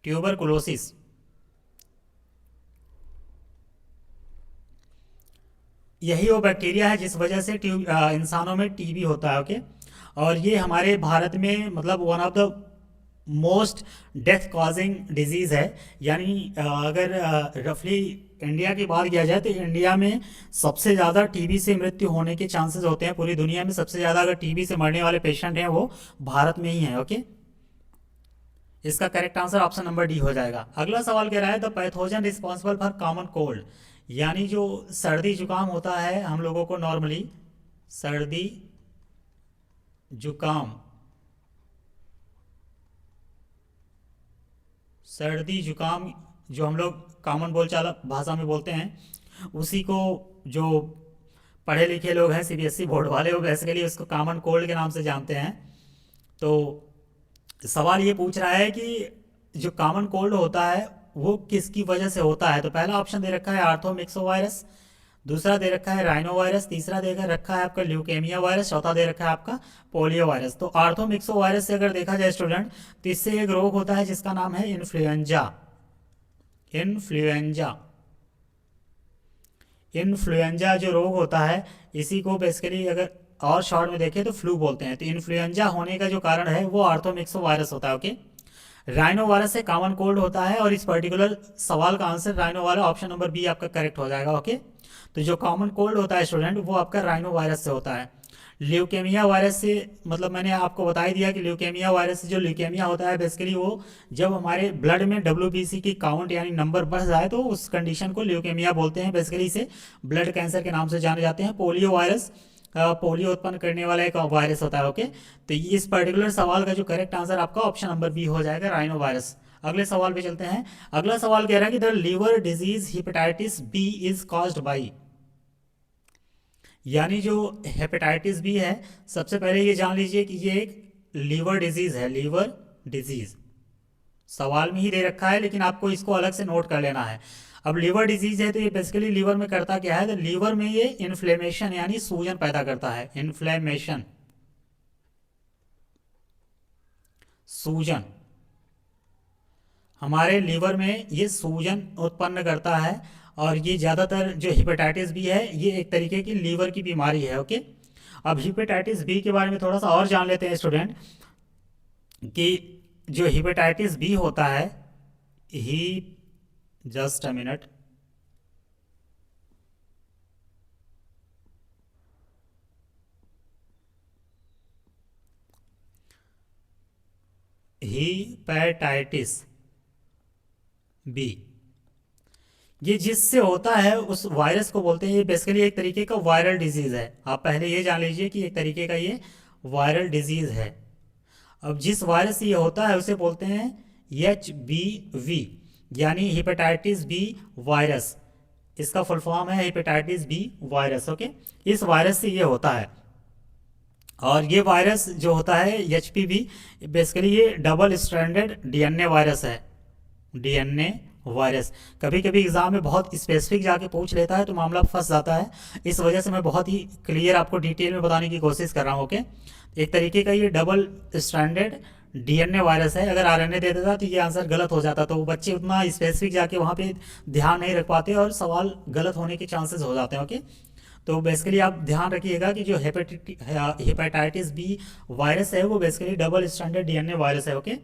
ट्यूबरकुलोसिस। यही वो बैक्टीरिया है जिस वजह से इंसानों में टीबी होता है। ओके, और ये हमारे भारत में मतलब one of the most death causing disease है। यानी अगर रफली इंडिया की बात किया जाए तो इंडिया में सबसे ज़्यादा टीबी से मृत्यु होने के चांसेस होते हैं। पूरी दुनिया में सबसे ज़्यादा अगर टीबी से मरने वाले पेशेंट हैं वो भारत में ही हैं। ओके, इसका correct answer option number D हो जाएगा। अगला सवाल कह रहा है the pathogen responsible for common cold, यानी जो सर्दी जुकाम होता है हम लोगों को नॉर्मली, सर्दी जुकाम, सर्दी जुकाम जो हम लोग कॉमन बोलचाल भाषा में बोलते हैं, उसी को जो पढ़े लिखे लोग हैं सीबीएसई बोर्ड वाले वो बेसिकली उसको कॉमन कोल्ड के नाम से जानते हैं। तो सवाल ये पूछ रहा है कि जो कॉमन कोल्ड होता है वो किसकी वजह से होता है। तो पहला ऑप्शन दे रखा है आर्थोमिक्सो वायरस, दूसरा दे रखा है राइनो वायरस, तीसरा दे रखा है आपका ल्यूकेमिया वायरस, चौथा दे रखा है आपका पोलियो वायरस। तो आर्थोमिक्सो वायरस से अगर देखा जाए स्टूडेंट तो इससे एक रोग होता है जिसका नाम है इन्फ्लुएंजा। इन्फ्लुएंजा, इन्फ्लुएंजा जो रोग होता है इसी को बेसिकली अगर और शॉर्ट में देखें तो फ्लू बोलते हैं। तो इन्फ्लुएंजा होने का जो कारण है वो आर्थोमिक्सो वायरस होता है। ओके, राइनो वायरस से कॉमन कोल्ड होता है और इस पर्टिकुलर सवाल का आंसर राइनो वाला ऑप्शन नंबर बी आपका करेक्ट हो जाएगा। ओके, तो जो कॉमन कोल्ड होता है स्टूडेंट वो आपका राइनो वायरस से होता है। ल्यूकेमिया वायरस से मतलब मैंने आपको बता ही दिया कि ल्यूकेमिया वायरस से जो ल्यूकेमिया होता है बेसिकली वो जब हमारे ब्लड में डब्ल्यूबीसी की काउंट यानी नंबर बढ़ जाए तो उस कंडीशन को ल्यूकेमिया बोलते हैं। बेसिकली इसे ब्लड कैंसर के नाम से जाने जाते हैं। पोलियो वायरस पोलियो उत्पन्न करने वाला एक वायरस होता है। ओके, तो इस पर्टिकुलर सवाल का जो करेक्ट आंसर आपका ऑप्शन नंबर बी हो जाएगा, राइनो वायरस। अगले सवाल पे चलते हैं। अगला सवाल कह रहा है कि the liver disease hepatitis B is caused by, यानी जो हेपेटाइटिस बी है सबसे पहले ये जान लीजिए कि ये एक लीवर डिजीज है। लीवर डिजीज सवाल में ही दे रखा है लेकिन आपको इसको अलग से नोट कर लेना है। अब लीवर डिजीज है तो ये बेसिकली लीवर में करता क्या है, तो लीवर में ये इन्फ्लेमेशन यानी सूजन पैदा करता है। इन्फ्लेमेशन, सूजन, हमारे लीवर में ये सूजन उत्पन्न करता है। और ये ज़्यादातर जो हेपेटाइटिस बी है ये एक तरीके की लीवर की बीमारी है। ओके, अब हेपेटाइटिस बी के बारे में थोड़ा सा और जान लेते हैं स्टूडेंट कि जो हेपेटाइटिस बी होता है ही, just a minute, hepatitis B ये जिससे होता है उस वायरस को बोलते हैं, ये बेसिकली एक तरीके का वायरल डिजीज है। आप पहले ये जान लीजिए कि एक तरीके का ये वायरल डिजीज है। अब जिस वायरस से ये होता है उसे बोलते हैं HBV, यानी हेपेटाइटिस बी वायरस। इसका फुल फॉर्म है हेपेटाइटिस बी वायरस। ओके, इस वायरस से ये होता है। और ये वायरस जो होता है HPV, बेसिकली ये डबल स्ट्रैंडेड डीएनए वायरस है। डीएनए वायरस कभी कभी एग्जाम में बहुत स्पेसिफिक जाके पूछ लेता है तो मामला फंस जाता है। इस वजह से मैं बहुत ही क्लियर आपको डिटेल में बताने की कोशिश कर रहा हूँ। ओके, एक तरीके का ये डबल स्ट्रैंडेड डीएनए वायरस है। अगर आरएनए दे देता तो ये आंसर गलत हो जाता, तो बच्चे उतना स्पेसिफिक जाके वहाँ पे ध्यान नहीं रख पाते और सवाल गलत होने के चांसेस हो जाते हैं। ओके, तो बेसिकली आप ध्यान रखिएगा कि जो हेपेटाइटिस बी वायरस है वो basically double stranded DNA virus है। ओके,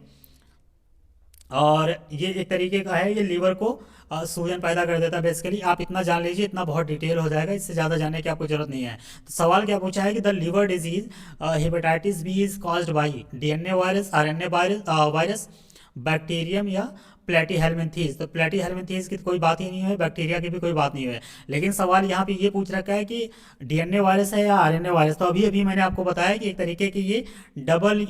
और ये एक तरीके का है, ये लीवर को सूजन पैदा कर देता है। बेसिकली आप इतना जान लीजिए, इतना बहुत डिटेल हो जाएगा, इससे ज़्यादा जानने की आपको जरूरत नहीं है। तो सवाल क्या पूछा है कि the liver disease hepatitis B is caused by DNA virus, RNA virus, bacterium या प्लेटीहेल्मिन्थीज। तो प्लेटीहेल्मिन्थीज की तो कोई बात ही नहीं है, बैक्टीरिया की भी कोई बात नहीं है। लेकिन सवाल यहाँ पे ये पूछ रखा है कि डीएनए वायरस है या आरएनए वायरस। तो अभी अभी मैंने आपको बताया कि एक तरीके की ये डबल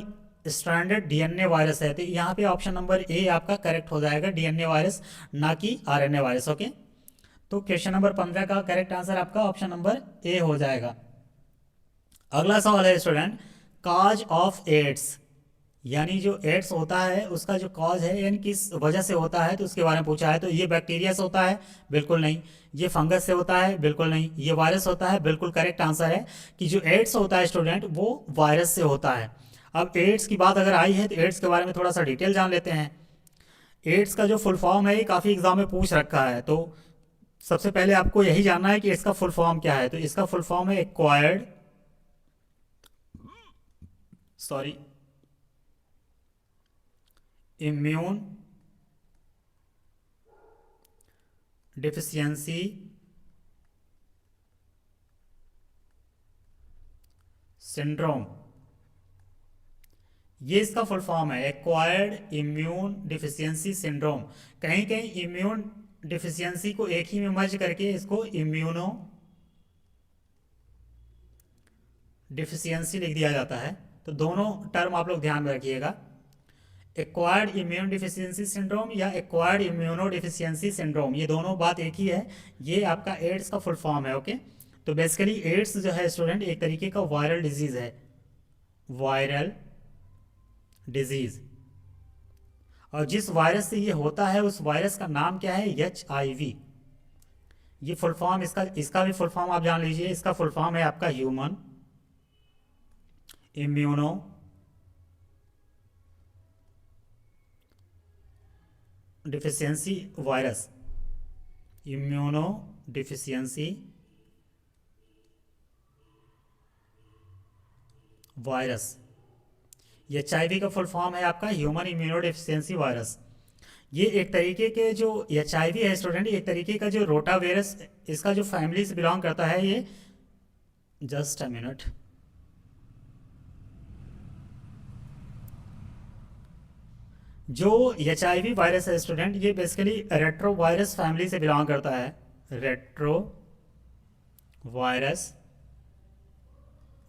स्ट्रैंडेड डीएनए वायरस है। तो यहाँ पे ऑप्शन नंबर ए आपका करेक्ट हो जाएगा, डीएनए वायरस, ना कि आरएनए वायरस। ओके, तो क्वेश्चन नंबर 15 का करेक्ट आंसर आपका ऑप्शन नंबर ए हो जाएगा। अगला सवाल है स्टूडेंट, कॉज ऑफ एड्स, यानी जो एड्स होता है उसका जो कॉज है, यानी किस वजह से होता है, तो उसके बारे में पूछा है। तो ये बैक्टीरिया से होता है, बिल्कुल नहीं। ये फंगस से होता है, बिल्कुल नहीं। ये वायरस होता है, बिल्कुल करेक्ट आंसर है कि जो एड्स होता है स्टूडेंट वो वायरस से होता है। अब एड्स की बात अगर आई है तो एड्स के बारे में थोड़ा सा डिटेल जान लेते हैं। एड्स का जो फुल फॉर्म है ये काफ़ी एग्जाम में पूछ रखा है, तो सबसे पहले आपको यही जानना है कि इसका फुल फॉर्म क्या है। तो इसका फुल फॉर्म है एक्वायर्ड इम्यून डिफिशियंसी सिंड्रोम। ये इसका फुल फॉर्म है, एक्वायर्ड इम्यून डिफिशियंसी सिंड्रोम। कहीं कहीं इम्यून डिफिशियंसी को एक ही में मर्ज करके इसको इम्यूनो डिफिशियंसी लिख दिया जाता है। तो दोनों टर्म आप लोग ध्यान में रखिएगा, एक्वायर्ड इम्यून डिफिशियंसी सिंड्रोम या एक्वायर्ड इम्यूनो डिफिशियंसी सिंड्रोम, ये दोनों बात एक ही है। ये आपका एड्स का फुल फॉर्म है। ओके, तो बेसिकली एड्स जो है स्टूडेंट एक तरीके का वायरल डिजीज है, वायरल डिजीज। और जिस वायरस से ये होता है उस वायरस का नाम क्या है, HIV। ये फुल फॉर्म इसका भी फुल फॉर्म आप जान लीजिए। इसका फुल फॉर्म है आपका human immuno deficiency virus, immuno deficiency virus. ये HIV का फुल फॉर्म है आपका ह्यूमन इम्यूनो डिफिशियंसी वायरस। ये एक तरीके के जो HIV है स्टूडेंट, एक तरीके का जो रोटा वायरस, इसका जो फैमिली से बिलोंग करता है ये, जस्ट अ मिनट, जो HIV वायरस है स्टूडेंट ये बेसिकली रेट्रो वायरस फैमिली से बिलोंग करता है, रेट्रो वायरस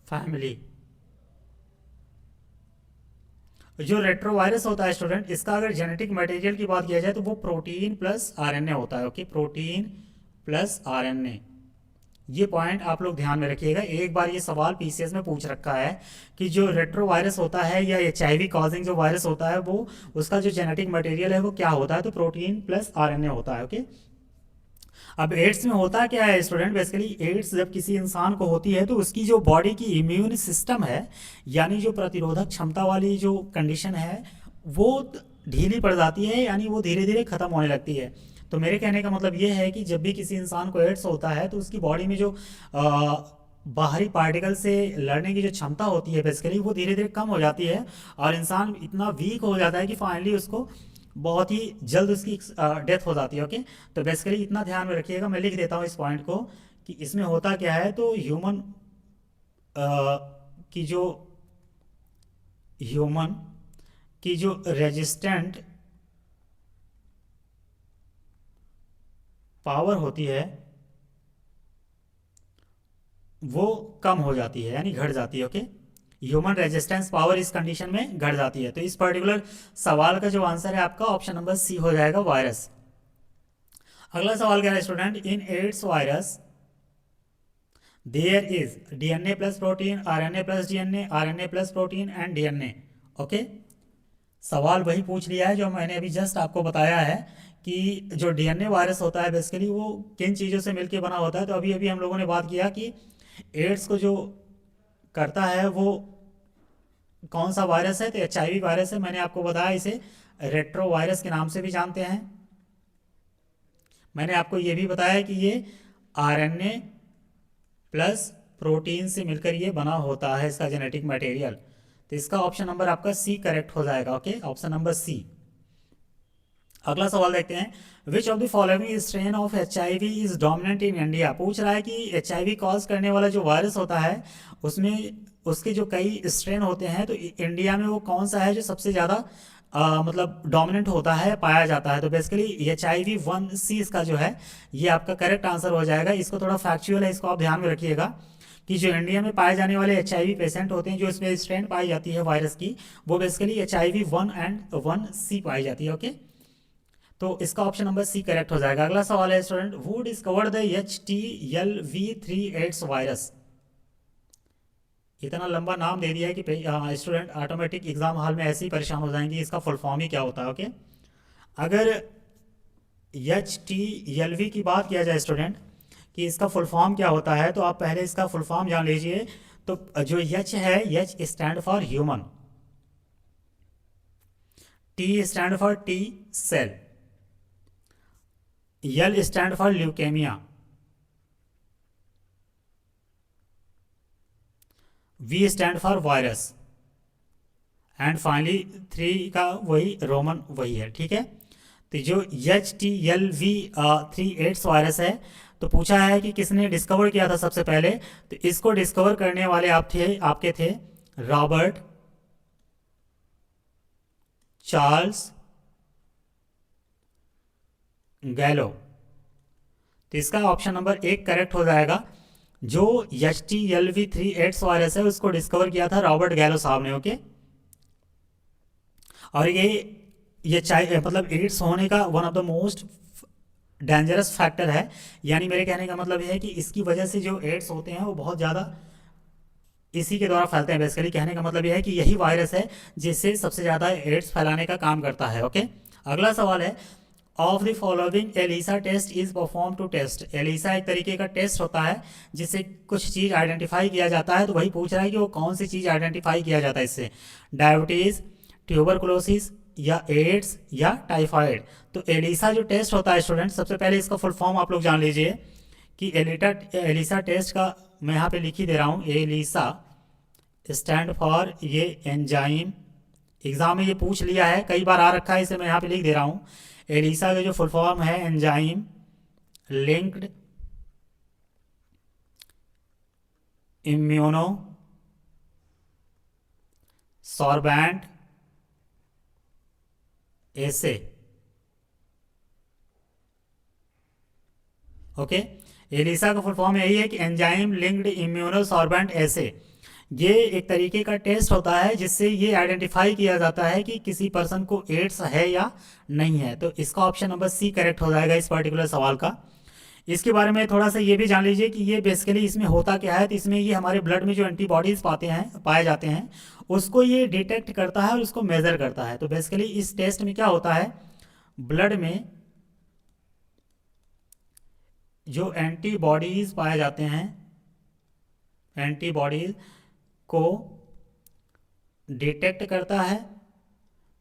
फैमिली। जो रेट्रोवायरस होता है स्टूडेंट, इसका अगर जेनेटिक मटेरियल की बात किया जाए तो वो प्रोटीन प्लस आरएनए होता है। ओके, प्रोटीन प्लस आरएनए, ये पॉइंट आप लोग ध्यान में रखिएगा। एक बार ये सवाल पीसीएस में पूछ रखा है कि जो रेट्रोवायरस होता है या HIV कॉजिंग जो वायरस होता है वो, उसका जो जेनेटिक मटेरियल है वो क्या होता है, तो प्रोटीन प्लस आरएनए होता है। ओके, अब एड्स में होता क्या है स्टूडेंट, बेसिकली एड्स जब किसी इंसान को होती है तो उसकी जो बॉडी की इम्यून सिस्टम है, यानी जो प्रतिरोधक क्षमता वाली जो कंडीशन है वो ढीली पड़ जाती है, यानी वो धीरे धीरे खत्म होने लगती है। तो मेरे कहने का मतलब ये है कि जब भी किसी इंसान को एड्स होता है तो उसकी बॉडी में जो बाहरी पार्टिकल से लड़ने की जो क्षमता होती है बेसिकली वो धीरे धीरे कम हो जाती है, और इंसान इतना वीक हो जाता है कि फाइनली उसको बहुत ही जल्द उसकी डेथ हो जाती है। ओके, तो बेसिकली इतना ध्यान में रखिएगा। मैं लिख देता हूँ इस पॉइंट को कि इसमें होता क्या है, तो की जो ह्यूमन की जो रेजिस्टेंट पावर होती है वो कम हो जाती है, यानी घट जाती है। ओके, ह्यूमन रेजिस्टेंस पावर इस कंडीशन में घट जाती है। तो इस पर्टिकुलर सवाल का जो आंसर है आपका ऑप्शन नंबर सी हो जाएगा, वायरस। अगला सवाल क्या है student, in AIDS virus there is DNA plus protein, RNA plus DNA, RNA plus protein and DNA. Okay, सवाल वही पूछ लिया है जो मैंने अभी जस्ट आपको बताया है कि जो डीएनए वायरस होता है बेसिकली वो किन चीज़ों से मिलकर बना होता है। तो अभी अभी हम लोगों ने बात किया कि एड्स को जो करता है वो कौन सा वायरस है, तो एचआईवी वायरस है। मैंने आपको बताया इसे रेट्रो वायरस के नाम से भी जानते हैं। मैंने आपको ये भी बताया कि ये आरएनए प्लस प्रोटीन से मिलकर ये बना होता है, इसका जेनेटिक मटेरियल। तो इसका ऑप्शन नंबर आपका सी करेक्ट हो जाएगा। Okay, option number C. अगला सवाल देखते हैं, which of the following strain of HIV is dominant in India. पूछ रहा है कि एचआईवी कॉज करने वाला जो वायरस होता है उसमें उसके जो कई स्ट्रेन होते हैं, तो इंडिया में वो कौन सा है जो सबसे ज़्यादा मतलब डोमिनेंट होता है, पाया जाता है। तो बेसिकली HIV-1C इसका जो है ये आपका करेक्ट आंसर हो जाएगा। इसको थोड़ा फैक्चुअल है, इसको आप ध्यान में रखिएगा कि जो इंडिया में पाए जाने वाले HIV पेशेंट होते हैं, जो इसमें स्ट्रेन पाई जाती है वायरस की, वो बेसिकली HIV-1 एंड 1C पाई जाती है। ओके, तो इसका ऑप्शन नंबर सी करेक्ट हो जाएगा। अगला सवाल है student, who discovered the HTLV-3 virus. इतना लंबा नाम दे दिया है कि स्टूडेंट ऑटोमेटिक एग्जाम हॉल में ऐसे ही परेशान हो जाएंगे इसका फुल फॉर्म ही क्या होता है। ओके, अगर HTLV की बात किया जाए स्टूडेंट कि इसका फुल फॉर्म क्या होता है, तो आप पहले इसका फुल फॉर्म जान लीजिए। तो जो H है, H stand for human, T stand for T cell, L stand for leukaemia, V stand for virus and finally 3 का वही रोमन वही है। ठीक है, तो जो HTLV-3 वायरस है, तो पूछा है कि किसने डिस्कवर किया था सबसे पहले। तो इसको डिस्कवर करने वाले आपके थे रॉबर्ट चार्ल्स गैलो। तो इसका ऑप्शन नंबर 1 करेक्ट हो जाएगा। जो HTLV-3 वायरस है उसको डिस्कवर किया था रॉबर्ट गैलो साहब ने। ओके, और ये मतलब एड्स होने का one of the most dangerous factor है। यानी मेरे कहने का मतलब ये है कि इसकी वजह से जो एड्स होते हैं वो बहुत ज़्यादा इसी के द्वारा फैलते हैं। बेसिकली कहने का मतलब यह है कि यही वायरस है जिससे सबसे ज़्यादा एड्स फैलाने का काम करता है। ओके, अगला सवाल है, of the following ELISA test is perform to test. ELISA एक तरीके का टेस्ट होता है जिससे कुछ चीज़ आइडेंटिफाई किया जाता है। तो वही पूछ रहा है कि वो कौन सी चीज़ आइडेंटिफाई किया जाता है इससे, डायबिटीज़, ट्यूबरकुलोसिस या एड्स या टाइफाइड। तो एलिसा जो टेस्ट होता है स्टूडेंट, सबसे पहले इसका फुल फॉर्म आप लोग जान लीजिए कि एलिसा टेस्ट का मैं यहाँ पे लिख ही दे रहा हूँ। एलिसा स्टैंड फॉर ये एंजाइम, एग्जाम में ये पूछ लिया है, कई बार आ रखा है, इसे मैं यहाँ पे लिख दे रहा हूँ। एलिसा का जो फुल फॉर्म है एंजाइम लिंक्ड इम्यूनो सॉर्बेंट एसे। ओके, एलिसा का फुल फॉर्म यही है कि एंजाइम लिंक्ड इम्यूनो सॉर्बेंट एसे। ये एक तरीके का टेस्ट होता है जिससे ये आइडेंटिफाई किया जाता है कि किसी पर्सन को एड्स है या नहीं है। तो इसका ऑप्शन नंबर सी करेक्ट हो जाएगा इस पर्टिकुलर सवाल का। इसके बारे में थोड़ा सा ये भी जान लीजिए कि ये बेसिकली इसमें होता क्या है। तो इसमें ये हमारे ब्लड में जो एंटीबॉडीज पाए जाते हैं उसको ये डिटेक्ट करता है और उसको मेज़र करता है। तो बेसिकली इस टेस्ट में क्या होता है, ब्लड में जो एंटीबॉडीज पाए जाते हैं, एंटीबॉडीज को डिटेक्ट करता है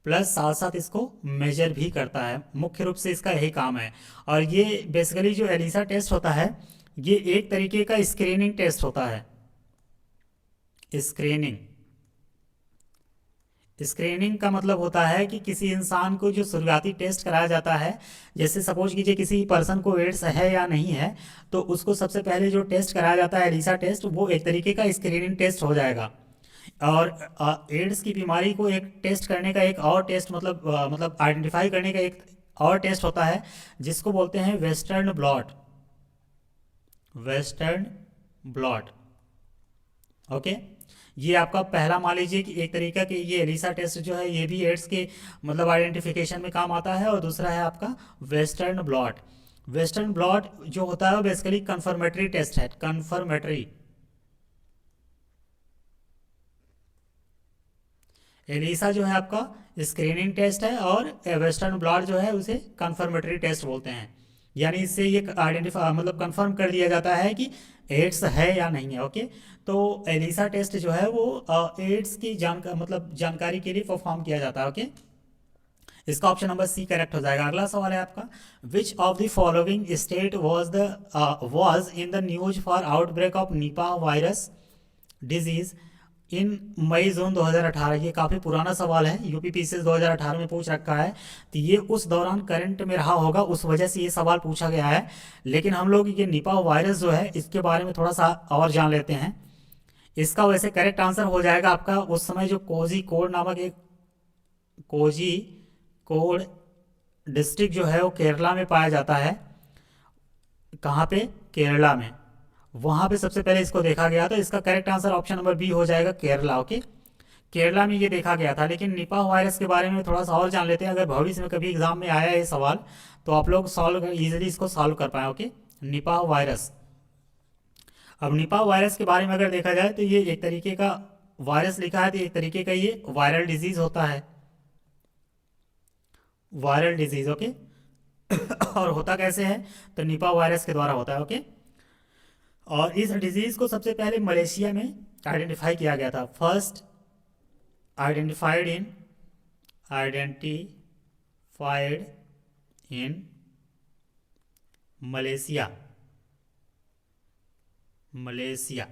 प्लस साथ साथ इसको मेजर भी करता है। मुख्य रूप से इसका यही काम है। और ये बेसिकली जो एलिसा टेस्ट होता है ये एक तरीके का स्क्रीनिंग टेस्ट होता है। स्क्रीनिंग का मतलब होता है कि किसी इंसान को जो शुरुआती टेस्ट कराया जाता है, जैसे सपोज कीजिए किसी पर्सन को एड्स है या नहीं है, तो उसको सबसे पहले जो टेस्ट कराया जाता है एलिसा टेस्ट, वो एक तरीके का स्क्रीनिंग टेस्ट हो जाएगा। और एड्स की बीमारी को एक टेस्ट करने का एक और टेस्ट मतलब आइडेंटिफाई करने का एक और टेस्ट होता है जिसको बोलते हैं वेस्टर्न ब्लॉट। ओके, ये आपका पहला मान लीजिए कि एक तरीका कि ये एलिसा टेस्ट जो है ये भी एड्स के मतलब आइडेंटिफिकेशन में काम आता है। और दूसरा है आपका वेस्टर्न ब्लॉट। वेस्टर्न ब्लॉट जो होता है वो बेसिकली कन्फर्मेटरी टेस्ट है, कन्फर्मेटरी। एलिसा जो है आपका स्क्रीनिंग टेस्ट है और वेस्टर्न ब्लॉट जो है उसे कन्फर्मेटरी टेस्ट बोलते हैं। यानी इससे ये आइडेंटिफाई मतलब कंफर्म कर दिया जाता है कि एड्स है या नहीं है। ओके, तो एलिसा टेस्ट जो है वो एड्स की जानकारी के लिए परफॉर्म किया जाता है। ओके, इसका ऑप्शन नंबर सी करेक्ट हो जाएगा। अगला सवाल है आपका, which of the following state was in the news for outbreak of Nipah virus disease in May June 2018। ये काफ़ी पुराना सवाल है, यूपी पीसीएस 2018 में पूछ रखा है, तो ये उस दौरान करंट में रहा होगा, उस वजह से ये सवाल पूछा गया है। लेकिन हम लोग ये निपा वायरस जो है इसके बारे में थोड़ा सा और जान लेते हैं। इसका वैसे करेक्ट आंसर हो जाएगा आपका उस समय जो कोजी कोड नामक एक कोजी कोड डिस्ट्रिक्ट जो है वो केरला में पाया जाता है। कहाँ पे? केरला में। वहाँ पे सबसे पहले इसको देखा गया था। इसका correct answer option number B हो जाएगा, केरला। ओके, केरला में ये देखा गया था। लेकिन निपा वायरस के बारे में थोड़ा सा और जान लेते हैं, अगर भविष्य में कभी एग्जाम में आया ये सवाल तो आप लोग सॉल्व इजीली इसको सॉल्व कर पाए। Okay, Nipah virus. अब निपा वायरस के बारे में अगर देखा जाए तो ये एक तरीके का वायरस लिखा है, तो एक तरीके का ये वायरल डिजीज होता है, वायरल डिजीज। ओके, और होता कैसे है? तो निपा वायरस के द्वारा होता है। ओके, और इस डिजीज को सबसे पहले मलेशिया में आइडेंटिफाई किया गया था। First identified in Malaysia. Malaysia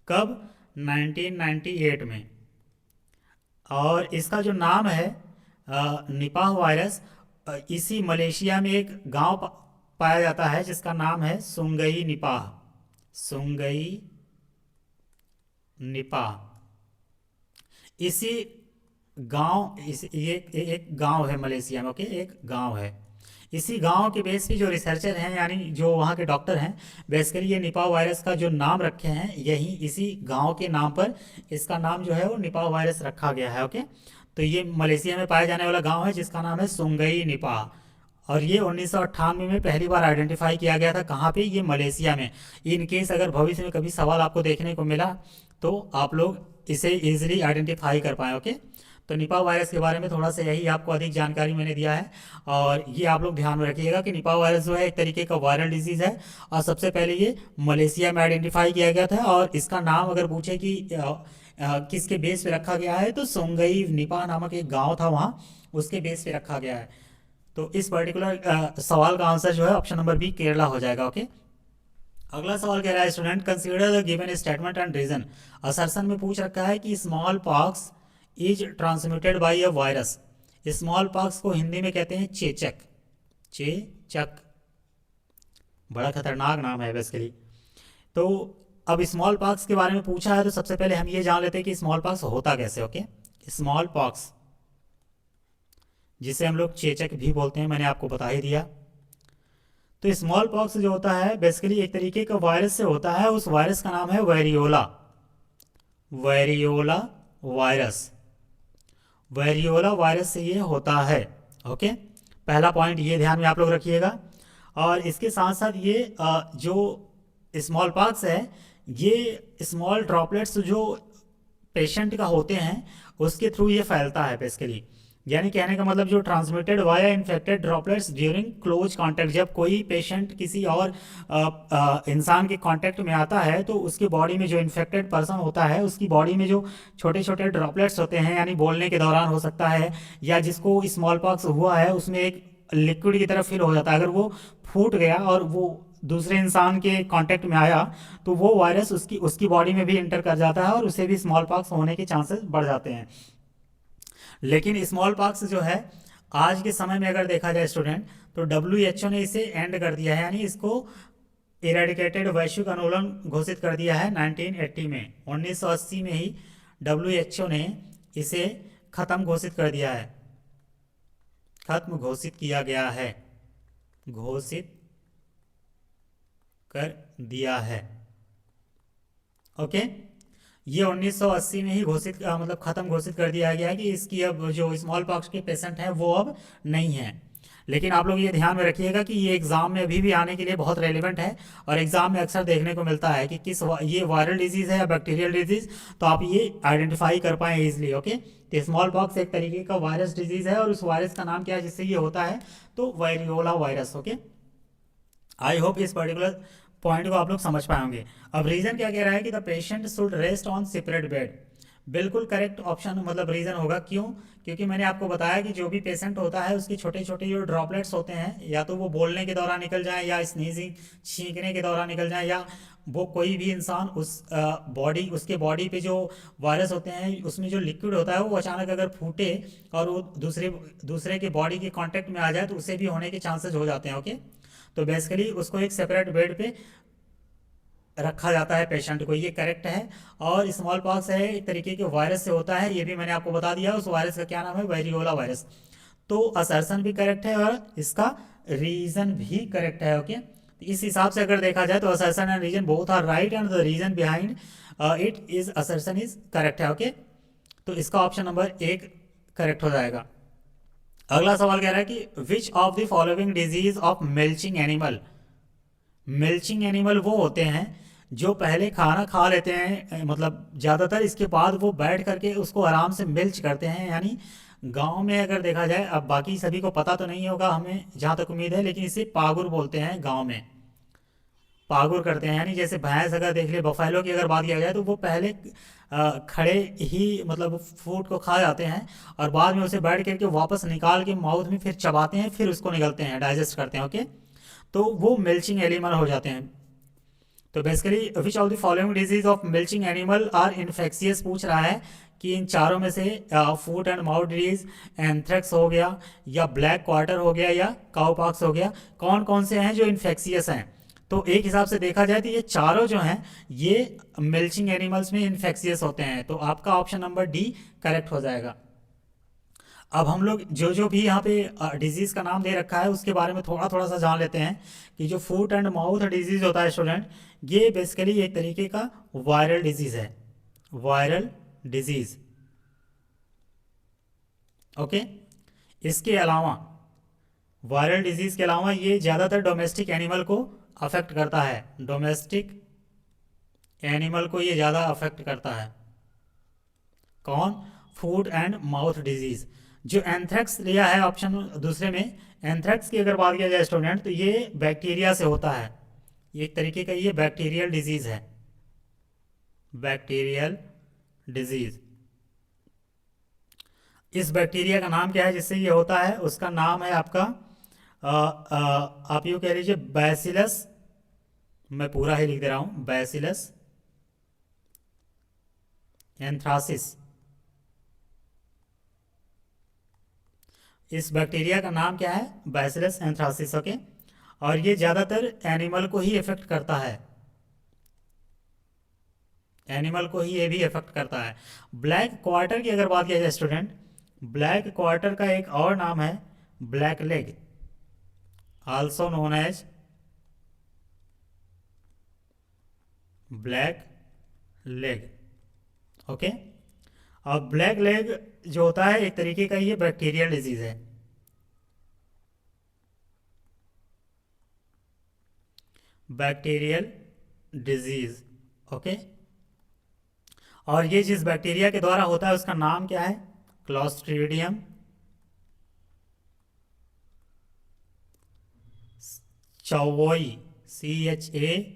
कब? 1998 में। और इसका जो नाम है निपाह वायरस, इसी मलेशिया में एक गांव पाया जाता है जिसका नाम है सुंगई निपाह। Sungai Nipah. इसी गांव ये एक गांव है मलेशिया में। ओके, एक गांव है। इसी गांव के बेस पे जो रिसर्चर हैं यानी जो वहाँ के डॉक्टर हैं, बेसिकली ये निपाह वायरस का जो नाम रखे हैं यही इसी गांव के नाम पर इसका नाम जो है वो निपाह वायरस रखा गया है। ओके, तो ये मलेशिया में पाया जाने वाला गांव है जिसका नाम है सुंगई निपाह। और ये 1998 में पहली बार आइडेंटिफाई किया गया था। कहाँ पे? ये मलेशिया में। इन केस अगर भविष्य में कभी सवाल आपको देखने को मिला तो आप लोग इसे इजीली आइडेंटिफाई कर पाए। ओके, तो निपा वायरस के बारे में थोड़ा सा यही आपको अधिक जानकारी मैंने दिया है। और ये आप लोग ध्यान में रखिएगा कि निपा वायरस जो है एक तरीके का वायरल डिजीज़ है और सबसे पहले ये मलेशिया में आइडेंटिफाई किया गया था। और इसका नाम अगर पूछे कि किसके बेस पे रखा गया है तो सोंगई निपा नामक एक गाँव था वहाँ, उसके बेस पे रखा गया है। तो इस पर्टिकुलर सवाल का आंसर जो है ऑप्शन नंबर बी, केरला हो जाएगा। ओके, अगला सवाल कह रहा है, student consider the given statement and reason. Assertion में पूछ रखा है कि small pox is transmitted by a virus. Small pox को हिंदी में कहते हैं चेचक। चेचक बड़ा खतरनाक नाम है बेसिकली। तो अब स्मॉल पॉक्स के बारे में पूछा है तो सबसे पहले हम ये जान लेते हैं कि स्मॉल पॉक्स होता कैसे। ओके, स्मॉल पॉक्स जिसे हम लोग चेचक भी बोलते हैं, मैंने आपको बता ही दिया। तो स्मॉल पॉक्स जो होता है बेसिकली एक तरीके का वायरस से होता है। उस वायरस का नाम है variola. Variola virus. Variola virus से ये होता है। ओके, पहला पॉइंट ये ध्यान में आप लोग रखिएगा। और इसके साथ साथ ये जो स्मॉल पॉक्स है ये स्मॉल ड्रॉपलेट्स जो पेशेंट का होते हैं उसके थ्रू ये फैलता है बेसिकली। यानी कहने का मतलब जो transmitted via infected droplets during close contact. जब कोई पेशेंट किसी और इंसान के कांटेक्ट में आता है तो उसकी बॉडी में जो इन्फेक्टेड पर्सन होता है उसकी बॉडी में जो छोटे छोटे ड्रॉपलेट्स होते हैं, यानी बोलने के दौरान हो सकता है या जिसको स्मॉल पॉक्स हुआ है उसमें एक लिक्विड की तरह फिल हो जाता है, अगर वो फूट गया और वो दूसरे इंसान के कांटेक्ट में आया तो वो वायरस उसकी उसकी बॉडी में भी इंटर कर जाता है और उसे भी स्मॉल पॉक्स होने के चांसेस बढ़ जाते हैं। लेकिन स्मॉल पॉक्स जो है आज के समय में अगर देखा जाए स्टूडेंट तो WHO ने इसे एंड कर दिया है, यानी इसको इरेडिकेटेड वैश्विक अनुकूलन घोषित कर दिया है 1980 में। 1980 में ही WHO ने इसे खत्म घोषित कर दिया है। खत्म घोषित किया गया है, घोषित कर दिया है। ओके, ये 1980 में ही मतलब ख़त्म घोषित कर दिया गया है कि इसकी अब जो स्मॉल पॉक्स के पेशेंट हैं वो अब नहीं हैं। लेकिन आप लोग ये ध्यान में रखिएगा कि ये एग्ज़ाम में अभी भी आने के लिए बहुत रेलिवेंट है, और एग्ज़ाम में अक्सर देखने को मिलता है कि ये वायरल डिजीज़ है या बैक्टीरियल डिजीज़, तो आप ये आइडेंटिफाई कर पाएँ ईजिली। ओके, तो स्मॉल पॉक्स एक तरीके का वायरस डिजीज़ है, और उस वायरस का नाम क्या है जिससे ये होता है, तो वायरियोला वायरस। ओके, आई होप इस पर्टिकुलर पॉइंट को आप लोग समझ पाएंगे। अब रीजन क्या कह रहा है कि the patient should rest on separate bed. बिल्कुल करेक्ट ऑप्शन मतलब रीजन होगा। क्यों? क्योंकि मैंने आपको बताया कि जो भी पेशेंट होता है उसके छोटे छोटे जो ड्रॉपलेट्स होते हैं, या तो वो बोलने के दौरान निकल जाए, या स्नीजिंग छींकने के दौरान निकल जाए, या वो कोई भी इंसान उसके बॉडी पे जो वायरस होते हैं उसमें जो लिक्विड होता है वो अचानक अगर फूटे और वो दूसरे के बॉडी के कांटेक्ट में आ जाए तो उसे भी होने के चांसेस हो जाते हैं। ओके, तो बेसिकली उसको एक सेपरेट बेड पे रखा जाता है पेशेंट को, ये करेक्ट है। और स्मॉल पॉक्स है एक तरीके के वायरस से होता है, ये भी मैंने आपको बता दिया। उस वायरस का क्या नाम है? Variola virus. तो असर्शन भी करेक्ट है और इसका रीजन भी करेक्ट है। ओके, इस हिसाब से अगर देखा जाए तो assertion and reason both are right, and the reason behind it is assertion is correct है। ओके, तो इसका ऑप्शन नंबर एक करेक्ट हो जाएगा। अगला सवाल कह रहा है कि विच of the following disease of milching animal. Milching animal वो होते हैं जो पहले खाना खा लेते हैं, मतलब ज़्यादातर, इसके बाद वो बैठ करके उसको आराम से मिल्च करते हैं। यानी गांव में अगर देखा जाए, अब बाकी सभी को पता तो नहीं होगा, हमें जहाँ तक उम्मीद है, लेकिन इसे पागुर बोलते हैं गांव में। पागुर करते हैं, यानी जैसे भैंस अगर देख ले, बफेलो की अगर बात किया जाए तो वो पहले खड़े ही मतलब फूड को खा जाते हैं, और बाद में उसे बैठ करके वापस निकाल के माउथ में फिर चबाते हैं, फिर उसको निगलते हैं, डाइजेस्ट करते हैं। ओके, तो वो मिल्चिंग एनिमल हो जाते हैं। तो basically which of the following disease of milching animal are infectious पूछ रहा है कि इन चारों में से foot and mouth disease, anthrax हो गया, या ब्लैक क्वार्टर हो गया, या काउपॉक्स हो गया, कौन कौन से हैं जो इन्फेक्शियस हैं। तो एक हिसाब से देखा जाए तो ये चारों जो हैं ये मिल्चिंग एनिमल्स में इन्फेक्शियस होते हैं, तो आपका ऑप्शन नंबर डी करेक्ट हो जाएगा। अब हम लोग जो जो भी यहाँ पे डिजीज़ का नाम दे रखा है उसके बारे में थोड़ा थोड़ा सा जान लेते हैं कि जो फूट एंड माउथ डिजीज़ होता है स्टूडेंट, ये बेसिकली एक तरीके का वायरल डिजीज़ है, वायरल डिजीज़। ओके, इसके अलावा वायरल डिजीज़ के अलावा ये ज़्यादातर डोमेस्टिक एनिमल को अफेक्ट करता है, डोमेस्टिक एनिमल को ये ज़्यादा अफेक्ट करता है। कौन? Food and mouth disease. जो एंथ्रेक्स लिया है ऑप्शन दूसरे में, एंथ्रेक्स की अगर बात किया जाए स्टूडेंट, तो ये बैक्टीरिया से होता है, ये एक तरीके का ये बैक्टीरियल डिजीज़ है, बैक्टीरियल डिजीज़। इस बैक्टीरिया का नाम क्या है जिससे ये होता है? उसका नाम है आपका आप यूँ कह लीजिए बैसिलस, मैं पूरा ही लिख दे रहा हूँ, बैसिलस एंथ्रासिस। इस बैक्टीरिया का नाम क्या है? Bacillus anthracis. ओके, और ये ज़्यादातर एनिमल को ही इफेक्ट करता है, एनिमल को ही ये भी इफेक्ट करता है। ब्लैक क्वार्टर की अगर बात किया जाए स्टूडेंट, ब्लैक क्वार्टर का एक और नाम है black leg, also known as black leg. Okay, अब ब्लैक लेग जो होता है एक तरीके का ये बैक्टीरियल डिजीज है, बैक्टीरियल डिजीज। ओके, और ये जिस बैक्टीरिया के द्वारा होता है उसका नाम क्या है? क्लॉस्ट्रीडियम चौवोई, CHAUVOEI,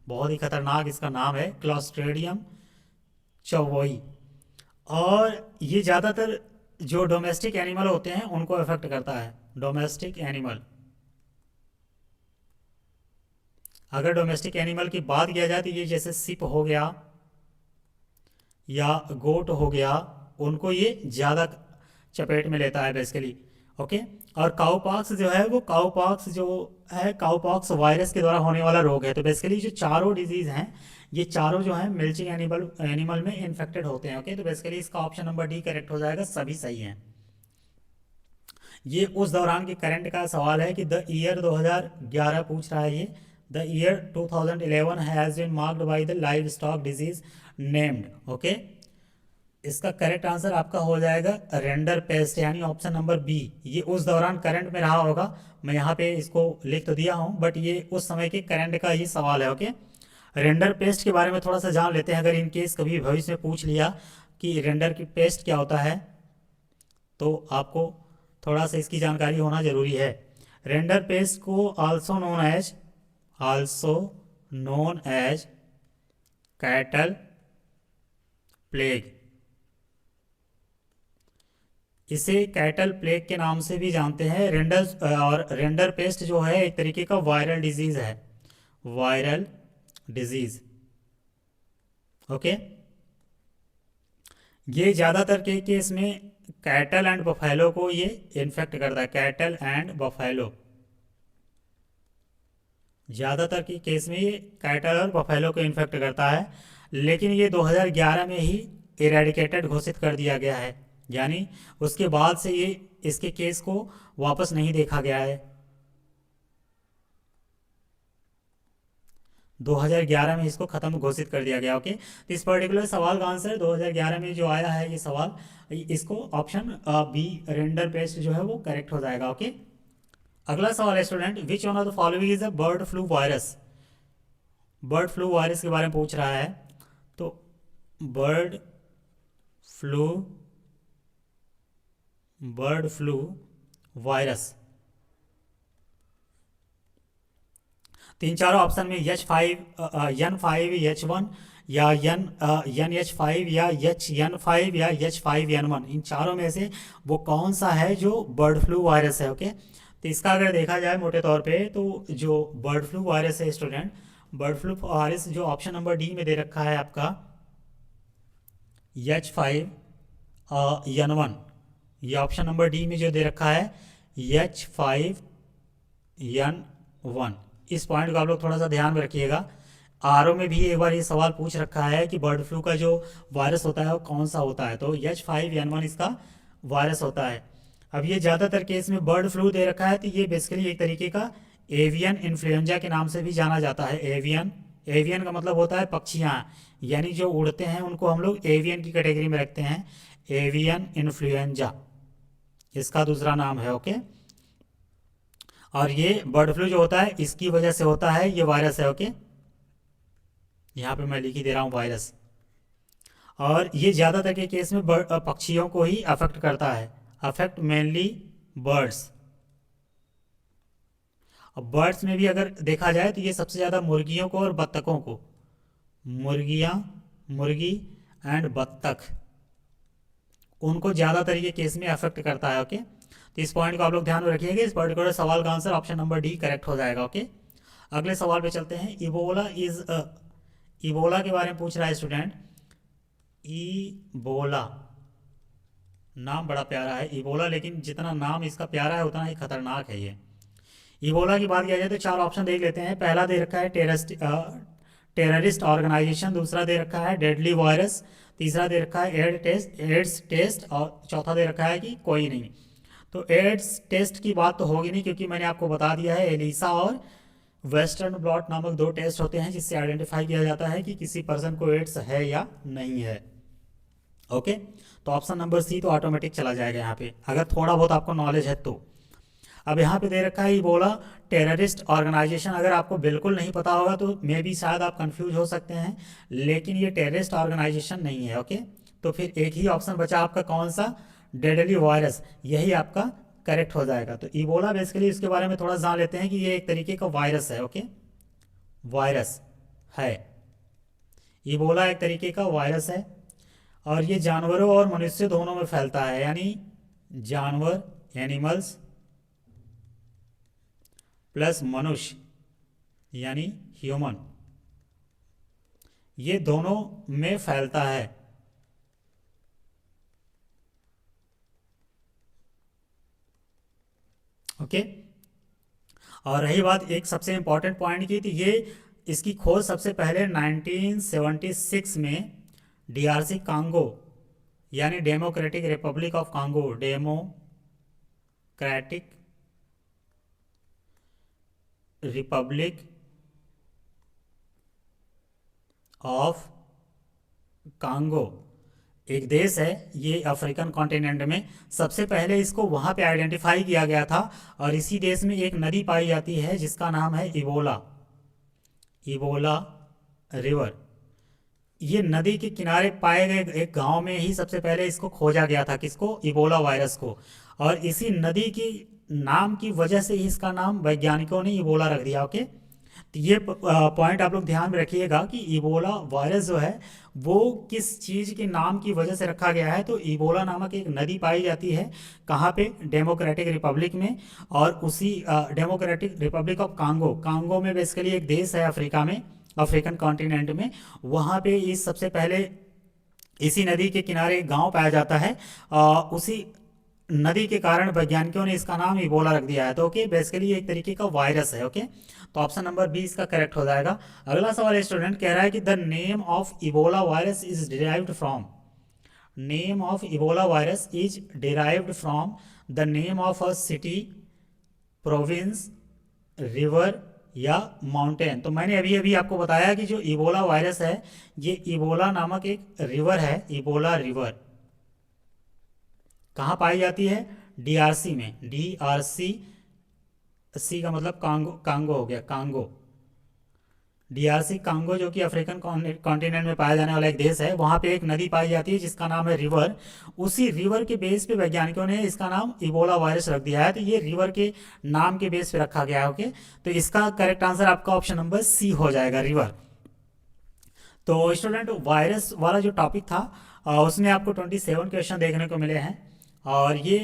बहुत ही खतरनाक इसका नाम है, क्लॉस्ट्रीडियम चौवोई। और ये ज़्यादातर जो डोमेस्टिक एनिमल होते हैं उनको अफेक्ट करता है, डोमेस्टिक एनिमल। अगर डोमेस्टिक एनिमल की बात किया जाए तो ये जैसे सिप हो गया या गोट हो गया, उनको ये ज़्यादा चपेट में लेता है बेसिकली। ओके, और काउपॉक्स जो है वो काउपॉक्स जो है काउपॉक्स वायरस के द्वारा होने वाला रोग है। तो बेसिकली जो चारों डिजीज़ हैं ये चारों जो हैं मिल्चिंग एनिमल में इन्फेक्टेड होते हैं। ओके, तो बेसिकली इसका ऑप्शन नंबर डी करेक्ट हो जाएगा, सभी सही हैं। ये उस दौरान के करंट का सवाल है कि द ईयर 2011 पूछ रहा है ये, the year 2011 has been marked by the live stock disease named. Okay, इसका करेक्ट आंसर आपका हो जाएगा रेंडर पेस्ट, यानी ऑप्शन नंबर बी। ये उस दौरान करंट में रहा होगा, मैं यहाँ पे इसको लिख तो दिया हूँ, बट ये उस समय के करंट का ही सवाल है। ओके, रेंडर पेस्ट के बारे में थोड़ा सा जान लेते हैं। अगर इन केस कभी भविष्य में पूछ लिया कि रेंडर की पेस्ट क्या होता है, तो आपको थोड़ा सा इसकी जानकारी होना जरूरी है। रेंडर पेस्ट को also known as cattle plague, इसे कैटल प्लेग के नाम से भी जानते हैं। रेंडर पेस्ट जो है एक तरीके का वायरल डिजीज है, वायरल डिजीज। ओके, ये ज़्यादातर के केस में कैटल एंड बफेलो को ये इन्फेक्ट करता है, कैटल एंड बफेलो। ज़्यादातर के केस में ये कैटल और बफेलो को इन्फेक्ट करता है, लेकिन ये 2011 में ही इरेडिकेटेड घोषित कर दिया गया है, यानी उसके बाद से ये इसके केस को वापस नहीं देखा गया है। 2011 में इसको ख़त्म घोषित कर दिया गया। ओके, तो इस पर्टिकुलर सवाल का आंसर 2011 में जो आया है ये सवाल, इसको ऑप्शन बी रेंडर पेस्ट जो है वो करेक्ट हो जाएगा। ओके, अगला सवाल है student, which one of the following is a bird flu virus. Bird flu virus के बारे में पूछ रहा है, तो बर्ड फ्लू वायरस, तीन चारों ऑप्शन में N5H1 या NH5 या HN5 या H5N1, इन चारों में से वो कौन सा है जो बर्ड फ्लू वायरस है। ओके, तो इसका अगर देखा जाए मोटे तौर पे, तो जो बर्ड फ्लू वायरस है स्टूडेंट, बर्ड फ्लू वायरस जो ऑप्शन नंबर डी में दे रखा है आपका H5N1, ये ऑप्शन नंबर डी में जो दे रखा है H5N1, इस पॉइंट को आप लोग थोड़ा सा ध्यान में रखिएगा। आरओ में भी एक बार ये सवाल पूछ रखा है कि बर्ड फ्लू का जो वायरस होता है वो कौन सा होता है, तो H5N1 इसका वायरस होता है। अब ये ज़्यादातर केस में बर्ड फ्लू दे रखा है, तो ये बेसिकली एक तरीके का एवियन इन्फ्लुएंजा के नाम से भी जाना जाता है। एवियन का मतलब होता है पक्षियाँ, यानी जो उड़ते हैं उनको हम लोग एवियन की कैटेगरी में रखते हैं। एवियन इन्फ्लुएंजा इसका दूसरा नाम है। ओके, और ये बर्ड फ्लू जो होता है इसकी वजह से होता है, ये वायरस है। ओके, यहाँ पे मैं लिख ही दे रहा हूँ वायरस, और ये ज़्यादातर के केस में पक्षियों को ही अफेक्ट करता है, अफेक्ट मेनली बर्ड्स। अब बर्ड्स में भी अगर देखा जाए तो ये सबसे ज़्यादा मुर्गियों को और बत्तखों को, मुर्गी एंड बत्तख, उनको ज़्यादातर ये केस में अफेक्ट करता है। ओके, तो इस पॉइंट को आप लोग ध्यान में रखिएगा। इस पर्टिकुलर सवाल का answer option number D correct हो जाएगा। ओके, अगले सवाल पे चलते हैं। इबोला के बारे में पूछ रहा है स्टूडेंट। इबोला नाम बड़ा प्यारा है इबोला, लेकिन जितना नाम इसका प्यारा है उतना ही खतरनाक है ये। इबोला की बात किया जाए तो चार ऑप्शन देख लेते हैं। पहला दे रखा है टेररिस्ट ऑर्गेनाइजेशन, दूसरा दे रखा है डेडली वायरस, तीसरा दे रखा है एड्स टेस्ट, और चौथा दे रखा है कि कोई नहीं। तो एड्स टेस्ट की बात तो होगी नहीं, क्योंकि मैंने आपको बता दिया है एलिसा और वेस्टर्न ब्लॉट नामक दो टेस्ट होते हैं जिससे आइडेंटिफाई किया जाता है कि किसी पर्सन को एड्स है या नहीं है। ओके, तो ऑप्शन नंबर सी तो ऑटोमेटिक चला जाएगा यहाँ पे, अगर थोड़ा बहुत आपको नॉलेज है तो। अब यहाँ पे दे रखा है इबोला टेररिस्ट ऑर्गेनाइजेशन, अगर आपको बिल्कुल नहीं पता होगा तो मे भी शायद आप कंफ्यूज हो सकते हैं, लेकिन ये टेररिस्ट ऑर्गेनाइजेशन नहीं है। ओके, तो फिर एक ही ऑप्शन बचा आपका, कौन सा, डेडली वायरस, यही आपका करेक्ट हो जाएगा। तो इबोला बेसिकली इसके बारे में थोड़ा जान लेते हैं कि ये एक तरीके का वायरस है। ओके, वायरस है, इबोला एक तरीके का वायरस है, और ये जानवरों और मनुष्य दोनों में फैलता है, यानी जानवर एनिमल्स प्लस मनुष्य यानी ह्यूमन, ये दोनों में फैलता है। ओके, और रही बात एक सबसे इंपॉर्टेंट पॉइंट की, तो ये इसकी खोज सबसे पहले 1976 में डीआरसी कांगो यानी democratic Republic of Congo, democratic Republic of Congo एक देश है, ये अफ्रीकन कॉन्टिनेंट में। सबसे पहले इसको वहाँ पे आइडेंटिफाई किया गया था, और इसी देश में एक नदी पाई जाती है जिसका नाम है इबोला, इबोला रिवर। ये नदी के किनारे पाए गए एक गांव में ही सबसे पहले इसको खोजा गया था, किसको, इबोला वायरस को। और इसी नदी की नाम की वजह से ही इसका नाम वैज्ञानिकों ने इबोला रख दिया। ओके, तो ये पॉइंट आप लोग ध्यान में रखिएगा कि इबोला वायरस जो है वो किस चीज़ के नाम की वजह से रखा गया है। तो इबोला नामक एक नदी पाई जाती है, कहाँ पे, डेमोक्रेटिक रिपब्लिक में। और उसी democratic Republic of Congo, Congo में बेसिकली एक देश है अफ्रीका में, अफ्रीकन कॉन्टिनेंट में। वहाँ पे इस सबसे पहले इसी नदी के किनारे एक गांव पाया जाता है। उसी नदी के कारण वैज्ञानिकों ने इसका नाम इबोला रख दिया है। तो ओके, बेसिकली एक तरीके का वायरस है। ओके, तो ऑप्शन नंबर बी इसका करेक्ट हो जाएगा। अगला सवाल स्टूडेंट कह रहा है कि the name of Ebola virus is derived from, name of Ebola virus is derived from the name of a city, province, river या माउंटेन। तो मैंने अभी अभी आपको बताया कि जो इबोला वायरस है ये इबोला नामक एक रिवर है, इबोला रिवर कहाँ पाई जाती है, डीआरसी में, डीआरसी, सी का मतलब कांगो, कांगो हो गया, कांगो, डीआरसी कांगो जो कि अफ्रीकन कॉन्टिनेंट में पाया जाने वाला एक देश है। वहाँ पे एक नदी पाई जाती है जिसका नाम है रिवर। उसी रिवर के बेस पे वैज्ञानिकों ने इसका नाम इबोला वायरस रख दिया है। तो ये रिवर के नाम के बेस पे रखा गया है। ओके, तो इसका करेक्ट आंसर आपका ऑप्शन नंबर सी हो जाएगा, रिवर। तो स्टूडेंट वायरस वाला जो टॉपिक था उसमें आपको 27 क्वेश्चन देखने को मिले हैं, और ये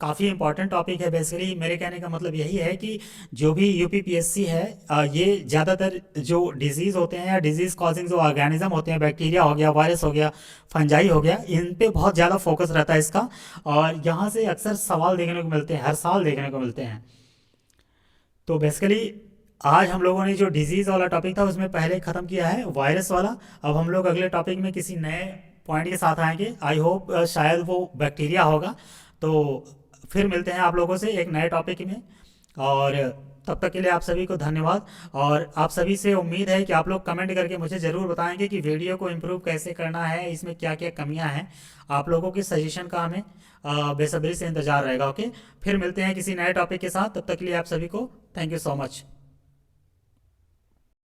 काफ़ी इंपॉर्टेंट टॉपिक है। बेसिकली मेरे कहने का मतलब यही है कि जो भी यूपीपीएससी है ये ज़्यादातर जो डिजीज़ होते हैं या डिजीज़ कॉजिंग जो ऑर्गेनिज्म होते हैं, बैक्टीरिया हो गया, वायरस हो गया, फंजाई हो गया, इन पे बहुत ज़्यादा फोकस रहता है इसका। और यहाँ से अक्सर सवाल देखने को मिलते हैं, हर साल देखने को मिलते हैं। तो बेसिकली आज हम लोगों ने जो डिजीज़ वाला टॉपिक था उसमें पहले ख़त्म किया है वायरस वाला। अब हम लोग अगले टॉपिक में किसी नए पॉइंट के साथ आएंगे। आई होप शायद वो बैक्टीरिया होगा। तो फिर मिलते हैं आप लोगों से एक नए टॉपिक में, और तब तक के लिए आप सभी को धन्यवाद। और आप सभी से उम्मीद है कि आप लोग कमेंट करके मुझे ज़रूर बताएंगे कि वीडियो को इम्प्रूव कैसे करना है, इसमें क्या क्या कमियां हैं। आप लोगों की सजेशन का हमें बेसब्री से इंतज़ार रहेगा। ओके, फिर मिलते हैं किसी नए टॉपिक के साथ। तब तक के लिए आप सभी को थैंक यू सो मच।